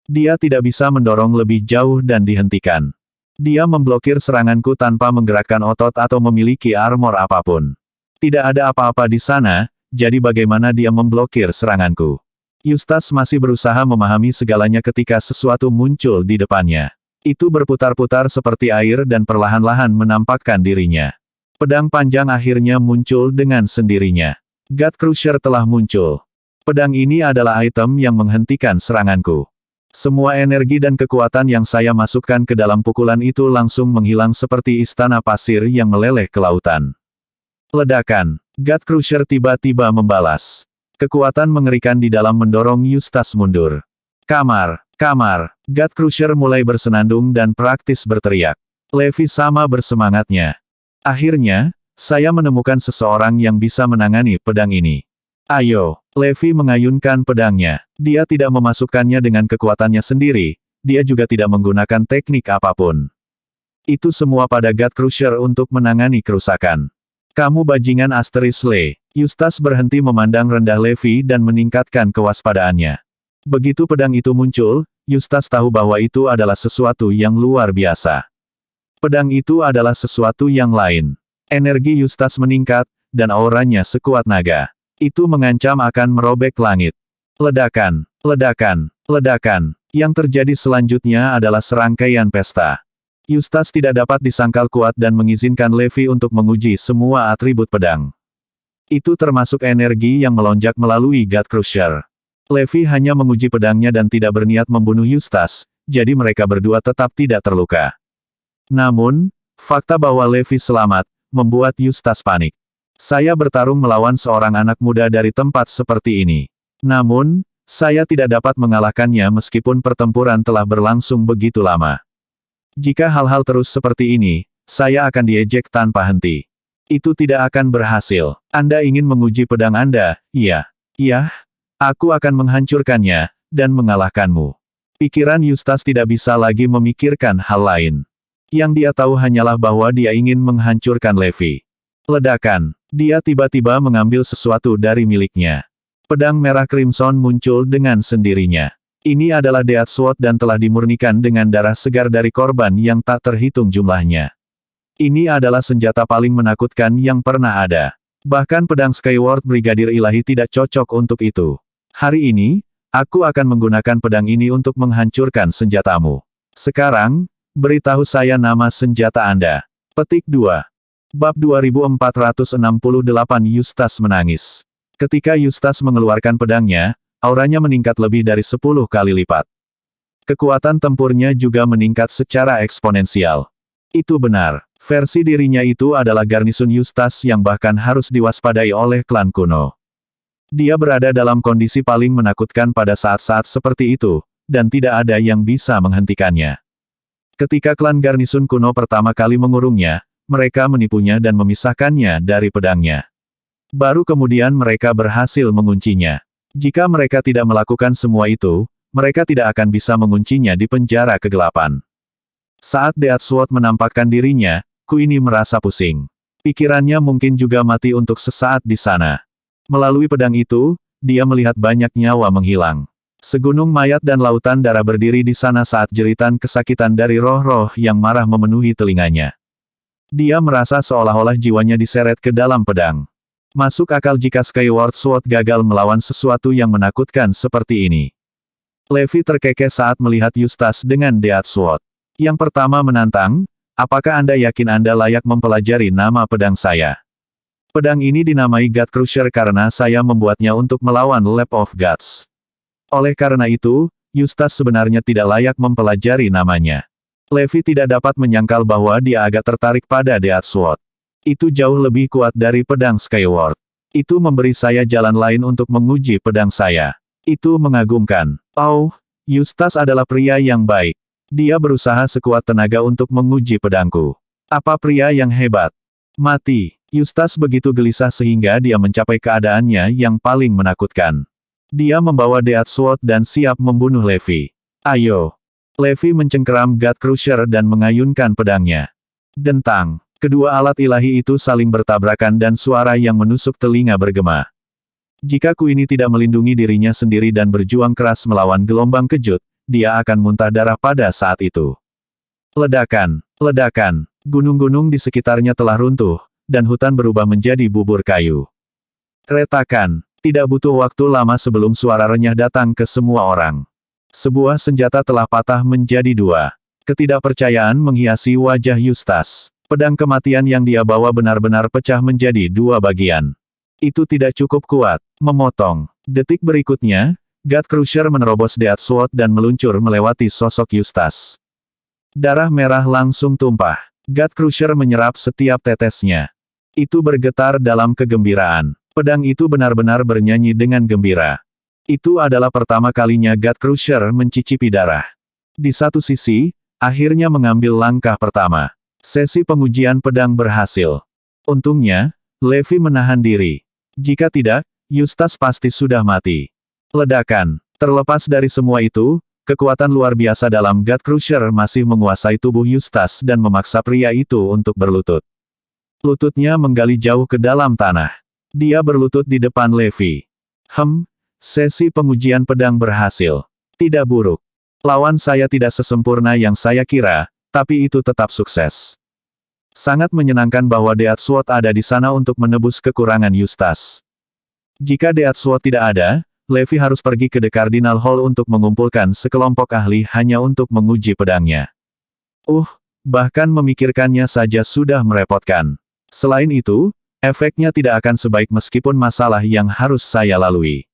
Dia tidak bisa mendorong lebih jauh dan dihentikan. Dia memblokir seranganku tanpa menggerakkan otot atau memiliki armor apapun. Tidak ada apa-apa di sana, jadi bagaimana dia memblokir seranganku? Eustace masih berusaha memahami segalanya ketika sesuatu muncul di depannya. Itu berputar-putar seperti air dan perlahan-lahan menampakkan dirinya. Pedang panjang akhirnya muncul dengan sendirinya. God Crusher telah muncul. Pedang ini adalah item yang menghentikan seranganku. Semua energi dan kekuatan yang saya masukkan ke dalam pukulan itu langsung menghilang seperti istana pasir yang meleleh ke lautan. Ledakan. God Crusher tiba-tiba membalas. Kekuatan mengerikan di dalam mendorong Eustace mundur. Kamar. God Crusher mulai bersenandung dan praktis berteriak. Levi sama bersemangatnya. Akhirnya, saya menemukan seseorang yang bisa menangani pedang ini. Ayo, Levi mengayunkan pedangnya. Dia tidak memasukkannya dengan kekuatannya sendiri, dia juga tidak menggunakan teknik apapun. Itu semua pada God Crusher untuk menangani kerusakan. Kamu bajingan Asteris Le. Eustace berhenti memandang rendah Levi dan meningkatkan kewaspadaannya. Begitu pedang itu muncul, Eustace tahu bahwa itu adalah sesuatu yang luar biasa. Pedang itu adalah sesuatu yang lain. Energi Eustace meningkat, dan auranya sekuat naga. Itu mengancam akan merobek langit. Ledakan. Yang terjadi selanjutnya adalah serangkaian pesta. Eustace tidak dapat disangkal kuat dan mengizinkan Levi untuk menguji semua atribut pedang. Itu termasuk energi yang melonjak melalui God Crusher. Levi hanya menguji pedangnya dan tidak berniat membunuh Eustace, jadi mereka berdua tetap tidak terluka. Namun, fakta bahwa Levi selamat, membuat Eustace panik. Saya bertarung melawan seorang anak muda dari tempat seperti ini. Namun, saya tidak dapat mengalahkannya meskipun pertempuran telah berlangsung begitu lama. Jika hal-hal terus seperti ini, saya akan diejek tanpa henti. Itu tidak akan berhasil. Anda ingin menguji pedang Anda, iya. Iya, aku akan menghancurkannya, dan mengalahkanmu. Pikiran Eustace tidak bisa lagi memikirkan hal lain. Yang dia tahu hanyalah bahwa dia ingin menghancurkan Levi. Ledakan. Dia tiba-tiba mengambil sesuatu dari miliknya. Pedang merah Crimson muncul dengan sendirinya. Ini adalah Death Sword dan telah dimurnikan dengan darah segar dari korban yang tak terhitung jumlahnya. Ini adalah senjata paling menakutkan yang pernah ada. Bahkan pedang Skyward Brigadir Ilahi tidak cocok untuk itu. Hari ini, aku akan menggunakan pedang ini untuk menghancurkan senjatamu. Sekarang, beritahu saya nama senjata Anda. Petik 2. Bab 2468 Eustace menangis. Ketika Eustace mengeluarkan pedangnya, auranya meningkat lebih dari 10 kali lipat. Kekuatan tempurnya juga meningkat secara eksponensial. Itu benar, versi dirinya itu adalah garnisun Eustace yang bahkan harus diwaspadai oleh klan kuno. Dia berada dalam kondisi paling menakutkan pada saat-saat seperti itu, dan tidak ada yang bisa menghentikannya. Ketika klan garnisun kuno pertama kali mengurungnya, mereka menipunya dan memisahkannya dari pedangnya. Baru kemudian mereka berhasil menguncinya. Jika mereka tidak melakukan semua itu, mereka tidak akan bisa menguncinya di penjara kegelapan. Saat Death Sword menampakkan dirinya, Queenie merasa pusing. Pikirannya mungkin juga mati untuk sesaat di sana. Melalui pedang itu, dia melihat banyak nyawa menghilang. Segunung mayat dan lautan darah berdiri di sana saat jeritan kesakitan dari roh-roh yang marah memenuhi telinganya. Dia merasa seolah-olah jiwanya diseret ke dalam pedang. Masuk akal jika Skyward Sword gagal melawan sesuatu yang menakutkan seperti ini. Levi terkekeh saat melihat Eustace dengan Death Sword. Yang pertama menantang, apakah Anda yakin Anda layak mempelajari nama pedang saya? Pedang ini dinamai God Crusher karena saya membuatnya untuk melawan Lab of Gods. Oleh karena itu, Eustace sebenarnya tidak layak mempelajari namanya. Levi tidak dapat menyangkal bahwa dia agak tertarik pada Death Sword. Itu jauh lebih kuat dari pedang Skyward. Itu memberi saya jalan lain untuk menguji pedang saya. Itu mengagumkan. Oh, Eustace adalah pria yang baik. Dia berusaha sekuat tenaga untuk menguji pedangku. Apa pria yang hebat? Mati. Eustace begitu gelisah sehingga dia mencapai keadaannya yang paling menakutkan. Dia membawa Death Sword dan siap membunuh Levi. Ayo. Levi mencengkeram God Crusher dan mengayunkan pedangnya. Dentang. Kedua alat ilahi itu saling bertabrakan dan suara yang menusuk telinga bergema. Jika Queenie tidak melindungi dirinya sendiri dan berjuang keras melawan gelombang kejut, dia akan muntah darah pada saat itu. Ledakan. Gunung-gunung di sekitarnya telah runtuh, dan hutan berubah menjadi bubur kayu. Retakan. Tidak butuh waktu lama sebelum suara renyah datang ke semua orang. Sebuah senjata telah patah menjadi dua. Ketidakpercayaan menghiasi wajah Eustace. Pedang kematian yang dia bawa benar-benar pecah menjadi dua bagian. Itu tidak cukup kuat, memotong. Detik berikutnya, God Crusher menerobos Death Sword dan meluncur melewati sosok Eustace. Darah merah langsung tumpah. God Crusher menyerap setiap tetesnya. Itu bergetar dalam kegembiraan. Pedang itu benar-benar bernyanyi dengan gembira. Itu adalah pertama kalinya God Crusher mencicipi darah. Di satu sisi, akhirnya mengambil langkah pertama. Sesi pengujian pedang berhasil. Untungnya, Levi menahan diri. Jika tidak, Eustace pasti sudah mati. Ledakan. Terlepas dari semua itu, kekuatan luar biasa dalam God Crusher masih menguasai tubuh Eustace dan memaksa pria itu untuk berlutut. Lututnya menggali jauh ke dalam tanah. Dia berlutut di depan Levi. Sesi pengujian pedang berhasil. Tidak buruk. Lawan saya tidak sesempurna yang saya kira, tapi itu tetap sukses. Sangat menyenangkan bahwa Death Sword ada di sana untuk menebus kekurangan Eustace. Jika Death Sword tidak ada, Levi harus pergi ke The Cardinal Hall untuk mengumpulkan sekelompok ahli hanya untuk menguji pedangnya. Bahkan memikirkannya saja sudah merepotkan. Selain itu, efeknya tidak akan sebaik meskipun masalah yang harus saya lalui.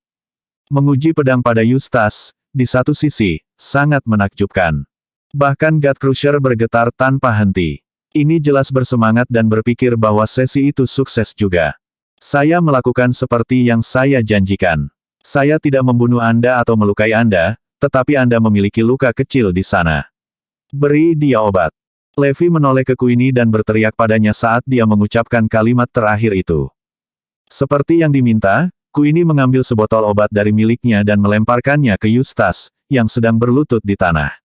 Menguji pedang pada Eustace, di satu sisi, sangat menakjubkan. Bahkan God Crusher bergetar tanpa henti. Ini jelas bersemangat dan berpikir bahwa sesi itu sukses juga. Saya melakukan seperti yang saya janjikan. Saya tidak membunuh Anda atau melukai Anda, tetapi Anda memiliki luka kecil di sana. Beri dia obat. Levi menoleh ke Queenie dan berteriak padanya saat dia mengucapkan kalimat terakhir itu. Seperti yang diminta, Queenie mengambil sebotol obat dari miliknya dan melemparkannya ke Eustace, yang sedang berlutut di tanah.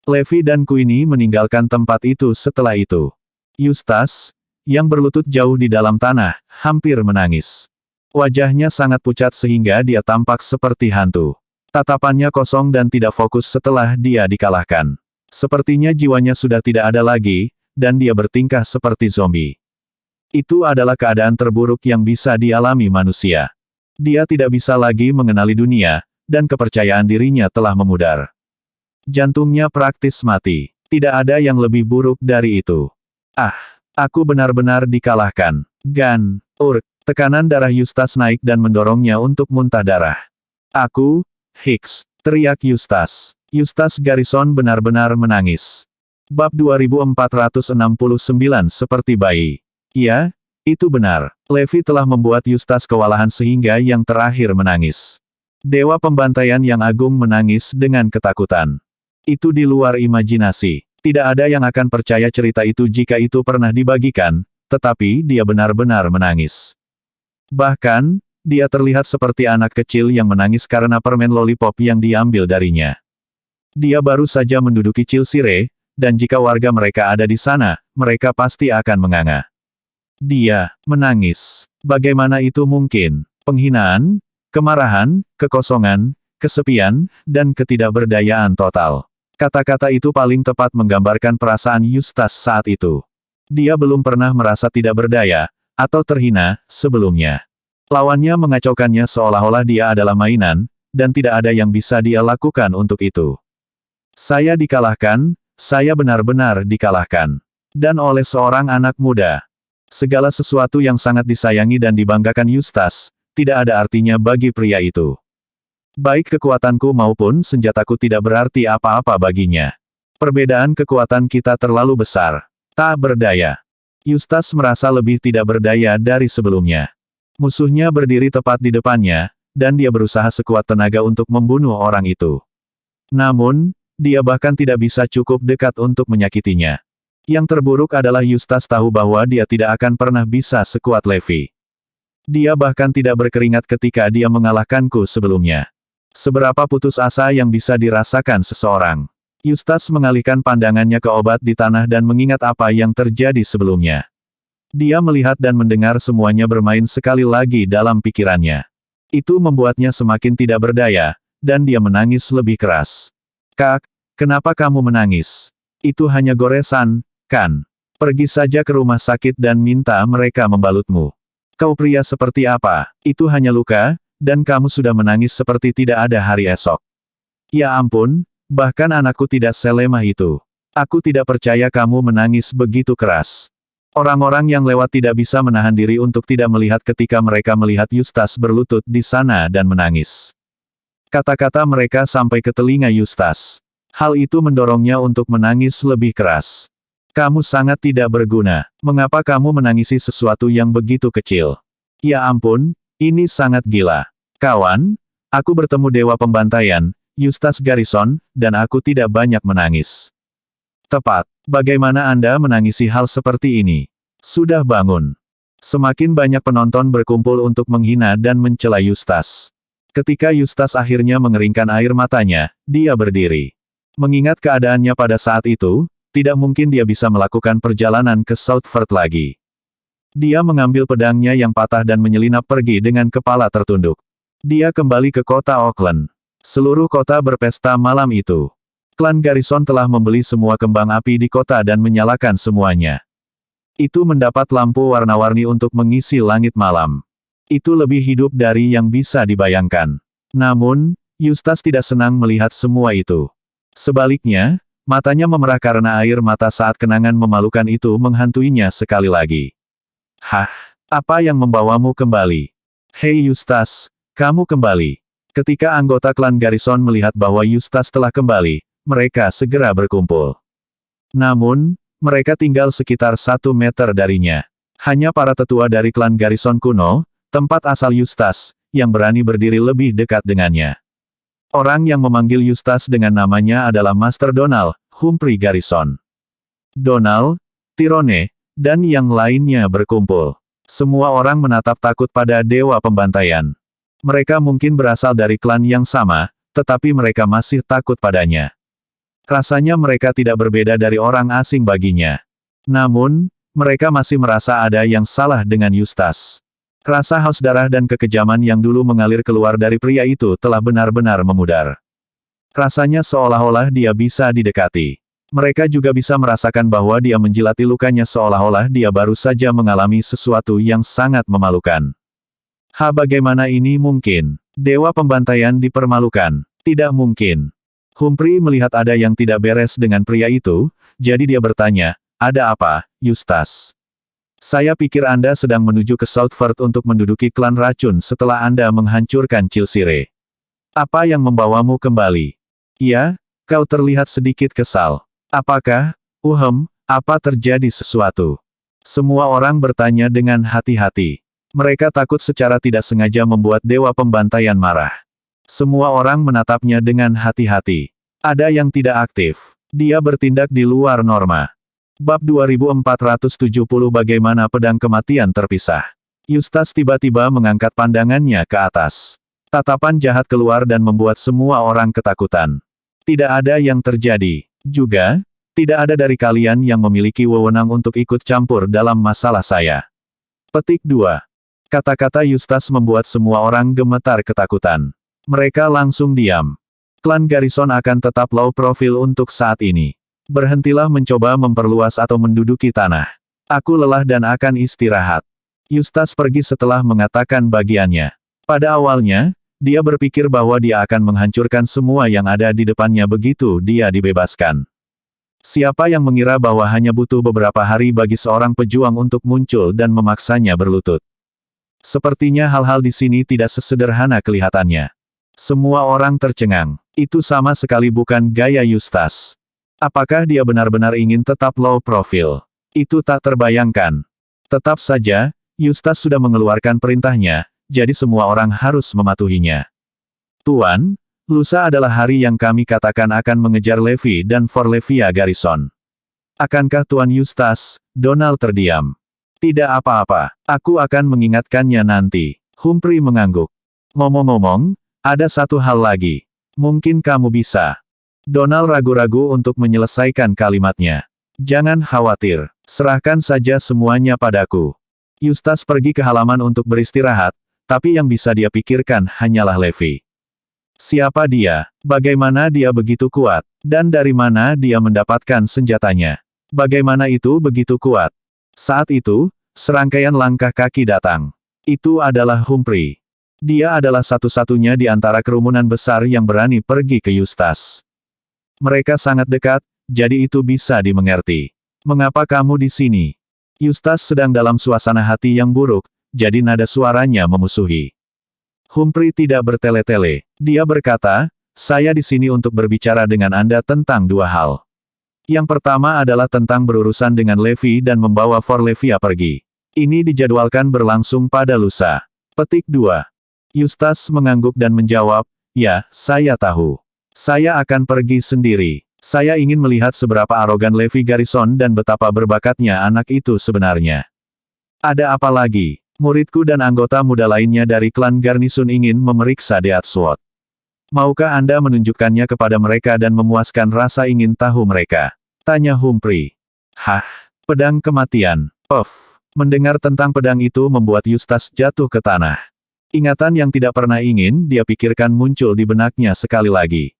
Levi dan Queenie meninggalkan tempat itu setelah itu. Eustace, yang berlutut jauh di dalam tanah, hampir menangis. Wajahnya sangat pucat sehingga dia tampak seperti hantu. Tatapannya kosong dan tidak fokus setelah dia dikalahkan. Sepertinya jiwanya sudah tidak ada lagi, dan dia bertingkah seperti zombie. Itu adalah keadaan terburuk yang bisa dialami manusia. Dia tidak bisa lagi mengenali dunia, dan kepercayaan dirinya telah memudar. Jantungnya praktis mati. Tidak ada yang lebih buruk dari itu. Aku benar-benar dikalahkan. Tekanan darah Eustace naik dan mendorongnya untuk muntah darah. Hicks, teriak Eustace. Eustace Garrison benar-benar menangis. Bab 2469 seperti bayi. Ya, itu benar. Levi telah membuat Eustace kewalahan sehingga yang terakhir menangis. Dewa pembantaian yang agung menangis dengan ketakutan. Itu di luar imajinasi. Tidak ada yang akan percaya cerita itu jika itu pernah dibagikan, tetapi dia benar-benar menangis. Bahkan, dia terlihat seperti anak kecil yang menangis karena permen lollipop yang diambil darinya. Dia baru saja menduduki Chilsire, dan jika warga mereka ada di sana, mereka pasti akan menganga. Dia menangis. Bagaimana itu mungkin? Penghinaan, kemarahan, kekosongan, kesepian, dan ketidakberdayaan total. Kata-kata itu paling tepat menggambarkan perasaan Eustace saat itu. Dia belum pernah merasa tidak berdaya, atau terhina, sebelumnya. Lawannya mengacaukannya seolah-olah dia adalah mainan, dan tidak ada yang bisa dia lakukan untuk itu. Saya dikalahkan, saya benar-benar dikalahkan. Dan oleh seorang anak muda. Segala sesuatu yang sangat disayangi dan dibanggakan Eustace, tidak ada artinya bagi pria itu. Baik kekuatanku maupun senjataku tidak berarti apa-apa baginya. Perbedaan kekuatan kita terlalu besar. Tak berdaya. Eustace merasa lebih tidak berdaya dari sebelumnya. Musuhnya berdiri tepat di depannya, dan dia berusaha sekuat tenaga untuk membunuh orang itu. Namun, dia bahkan tidak bisa cukup dekat untuk menyakitinya. Yang terburuk adalah Eustace tahu bahwa dia tidak akan pernah bisa sekuat Levi. Dia bahkan tidak berkeringat ketika dia mengalahkanku sebelumnya. Seberapa putus asa yang bisa dirasakan seseorang. Eustace mengalihkan pandangannya ke obat di tanah dan mengingat apa yang terjadi sebelumnya. Dia melihat dan mendengar semuanya bermain sekali lagi dalam pikirannya. Itu membuatnya semakin tidak berdaya, dan dia menangis lebih keras. Kak, kenapa kamu menangis? Itu hanya goresan, kan? Pergi saja ke rumah sakit dan minta mereka membalutmu. Kau pria seperti apa? Itu hanya luka, dan kamu sudah menangis seperti tidak ada hari esok. Ya ampun, bahkan anakku tidak selemah itu. Aku tidak percaya kamu menangis begitu keras. Orang-orang yang lewat tidak bisa menahan diri untuk tidak melihat ketika mereka melihat Eustace berlutut di sana dan menangis. Kata-kata mereka sampai ke telinga Eustace. Hal itu mendorongnya untuk menangis lebih keras. Kamu sangat tidak berguna. Mengapa kamu menangisi sesuatu yang begitu kecil? Ya ampun, ini sangat gila. Kawan, aku bertemu Dewa Pembantaian, Eustace Garrison, dan aku tidak banyak menangis. Tepat. Bagaimana Anda menangisi hal seperti ini? Sudah bangun. Semakin banyak penonton berkumpul untuk menghina dan mencela Eustace. Ketika Eustace akhirnya mengeringkan air matanya, dia berdiri. Mengingat keadaannya pada saat itu, tidak mungkin dia bisa melakukan perjalanan ke Southford lagi. Dia mengambil pedangnya yang patah dan menyelinap pergi dengan kepala tertunduk. Dia kembali ke kota Auckland. Seluruh kota berpesta malam itu. Klan Garrison telah membeli semua kembang api di kota dan menyalakan semuanya. Itu mendapat lampu warna-warni untuk mengisi langit malam. Itu lebih hidup dari yang bisa dibayangkan. Namun, Eustace tidak senang melihat semua itu. Sebaliknya, matanya memerah karena air mata saat kenangan memalukan itu menghantuinya sekali lagi. Hah? Apa yang membawamu kembali? Hei Eustace, kamu kembali. Ketika anggota klan Garrison melihat bahwa Eustace telah kembali, mereka segera berkumpul. Namun, mereka tinggal sekitar 1 meter darinya. Hanya para tetua dari klan Garrison kuno, tempat asal Eustace, yang berani berdiri lebih dekat dengannya. Orang yang memanggil Eustace dengan namanya adalah Master Donald, Humphrey Garrison. Donald, Tyrone, dan yang lainnya berkumpul. Semua orang menatap takut pada Dewa Pembantaian. Mereka mungkin berasal dari klan yang sama, tetapi mereka masih takut padanya. Rasanya mereka tidak berbeda dari orang asing baginya. Namun, mereka masih merasa ada yang salah dengan Eustace. Rasa haus darah dan kekejaman yang dulu mengalir keluar dari pria itu telah benar-benar memudar. Rasanya seolah-olah dia bisa didekati. Mereka juga bisa merasakan bahwa dia menjilati lukanya seolah-olah dia baru saja mengalami sesuatu yang sangat memalukan. Bagaimana ini mungkin? Dewa Pembantaian dipermalukan. Tidak mungkin. Humphrey melihat ada yang tidak beres dengan pria itu, jadi dia bertanya, ada apa, Eustace? Saya pikir Anda sedang menuju ke Southford untuk menduduki klan racun setelah Anda menghancurkan Chilsire. Apa yang membawamu kembali? Ya, kau terlihat sedikit kesal. Apakah, apa terjadi sesuatu? Semua orang bertanya dengan hati-hati. Mereka takut secara tidak sengaja membuat Dewa Pembantaian marah. Semua orang menatapnya dengan hati-hati. Ada yang tidak aktif. Dia bertindak di luar norma. Bab 2470 Bagaimana Pedang Kematian Terpisah. Eustace tiba-tiba mengangkat pandangannya ke atas. Tatapan jahat keluar dan membuat semua orang ketakutan. Tidak ada yang terjadi. Juga, tidak ada dari kalian yang memiliki wewenang untuk ikut campur dalam masalah saya. Petik 2. Kata-kata Eustace membuat semua orang gemetar ketakutan. Mereka langsung diam. Klan Garrison akan tetap low profile untuk saat ini. Berhentilah mencoba memperluas atau menduduki tanah. Aku lelah dan akan istirahat. Eustace pergi setelah mengatakan bagiannya. Pada awalnya, dia berpikir bahwa dia akan menghancurkan semua yang ada di depannya begitu dia dibebaskan. Siapa yang mengira bahwa hanya butuh beberapa hari bagi seorang pejuang untuk muncul dan memaksanya berlutut. Sepertinya hal-hal di sini tidak sesederhana kelihatannya. Semua orang tercengang. Itu sama sekali bukan gaya Eustace. Apakah dia benar-benar ingin tetap low profile? Itu tak terbayangkan. Tetap saja, Eustace sudah mengeluarkan perintahnya, jadi semua orang harus mematuhinya. Tuan, lusa adalah hari yang kami katakan akan mengejar Levi dan Forlevia Garrison. Akankah Tuan Eustace? Donald terdiam. Tidak apa-apa, aku akan mengingatkannya nanti. Humphrey mengangguk. Ngomong-ngomong, ada satu hal lagi. Mungkin kamu bisa. Donald ragu-ragu untuk menyelesaikan kalimatnya. Jangan khawatir, serahkan saja semuanya padaku. Eustace pergi ke halaman untuk beristirahat, tapi yang bisa dia pikirkan hanyalah Levi. Siapa dia? Bagaimana dia begitu kuat? Dan dari mana dia mendapatkan senjatanya? Bagaimana itu begitu kuat? Saat itu, serangkaian langkah kaki datang. Itu adalah Humphrey. Dia adalah satu-satunya di antara kerumunan besar yang berani pergi ke Eustace. Mereka sangat dekat, jadi itu bisa dimengerti. Mengapa kamu di sini? Eustace sedang dalam suasana hati yang buruk, jadi nada suaranya memusuhi. Humphrey tidak bertele-tele. Dia berkata, saya di sini untuk berbicara dengan Anda tentang dua hal. Yang pertama adalah tentang berurusan dengan Levi dan membawa Forlevia pergi. Ini dijadwalkan berlangsung pada lusa. Petik 2. Eustace mengangguk dan menjawab, ya, saya tahu. Saya akan pergi sendiri. Saya ingin melihat seberapa arogan Levi Garrison dan betapa berbakatnya anak itu sebenarnya. Ada apa lagi? Muridku dan anggota muda lainnya dari klan Garnison ingin memeriksa Deathsword. Maukah Anda menunjukkannya kepada mereka dan memuaskan rasa ingin tahu mereka? Tanya Humphrey. Hah? Pedang kematian. Puff. Mendengar tentang pedang itu membuat Eustace jatuh ke tanah. Ingatan yang tidak pernah ingin dia pikirkan muncul di benaknya sekali lagi.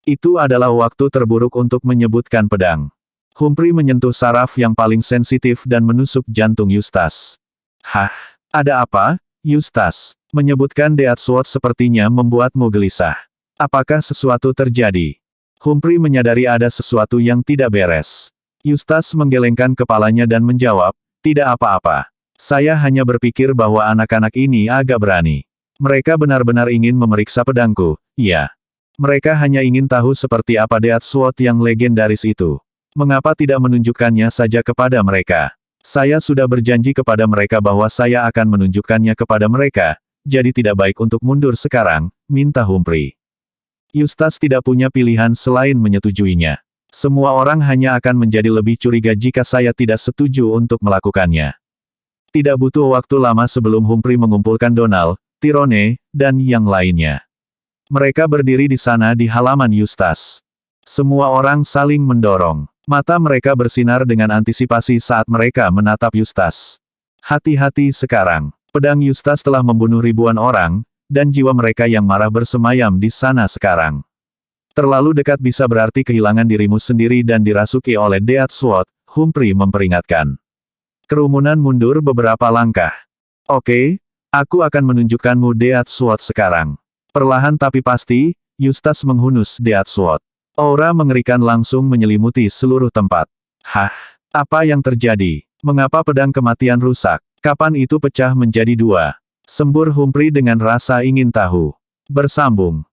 Itu adalah waktu terburuk untuk menyebutkan pedang. Humphrey menyentuh saraf yang paling sensitif dan menusuk jantung Eustace. Hah? Ada apa, Eustace? Menyebutkan Deathsword sepertinya membuatmu gelisah. Apakah sesuatu terjadi? Humphrey menyadari ada sesuatu yang tidak beres. Eustace menggelengkan kepalanya dan menjawab, tidak apa-apa. Saya hanya berpikir bahwa anak-anak ini agak berani. Mereka benar-benar ingin memeriksa pedangku, ya. Mereka hanya ingin tahu seperti apa Deathsword yang legendaris itu. Mengapa tidak menunjukkannya saja kepada mereka? Saya sudah berjanji kepada mereka bahwa saya akan menunjukkannya kepada mereka, jadi tidak baik untuk mundur sekarang, minta Humphrey. Eustace tidak punya pilihan selain menyetujuinya. Semua orang hanya akan menjadi lebih curiga jika saya tidak setuju untuk melakukannya. Tidak butuh waktu lama sebelum Humphrey mengumpulkan Donald, Tyrone, dan yang lainnya. Mereka berdiri di sana di halaman Eustace. Semua orang saling mendorong. Mata mereka bersinar dengan antisipasi saat mereka menatap Eustace. Hati-hati sekarang. Pedang Eustace telah membunuh ribuan orang, dan jiwa mereka yang marah bersemayam di sana sekarang. Terlalu dekat bisa berarti kehilangan dirimu sendiri dan dirasuki oleh Deathsword, Humphrey memperingatkan. Kerumunan mundur beberapa langkah. Oke, aku akan menunjukkanmu Deathsword sekarang. Perlahan tapi pasti, Eustace menghunus Deathsword. Aura mengerikan langsung menyelimuti seluruh tempat. Hah? Apa yang terjadi? Mengapa pedang kematian rusak? Kapan itu pecah menjadi dua? Sembur Humphrey dengan rasa ingin tahu. Bersambung.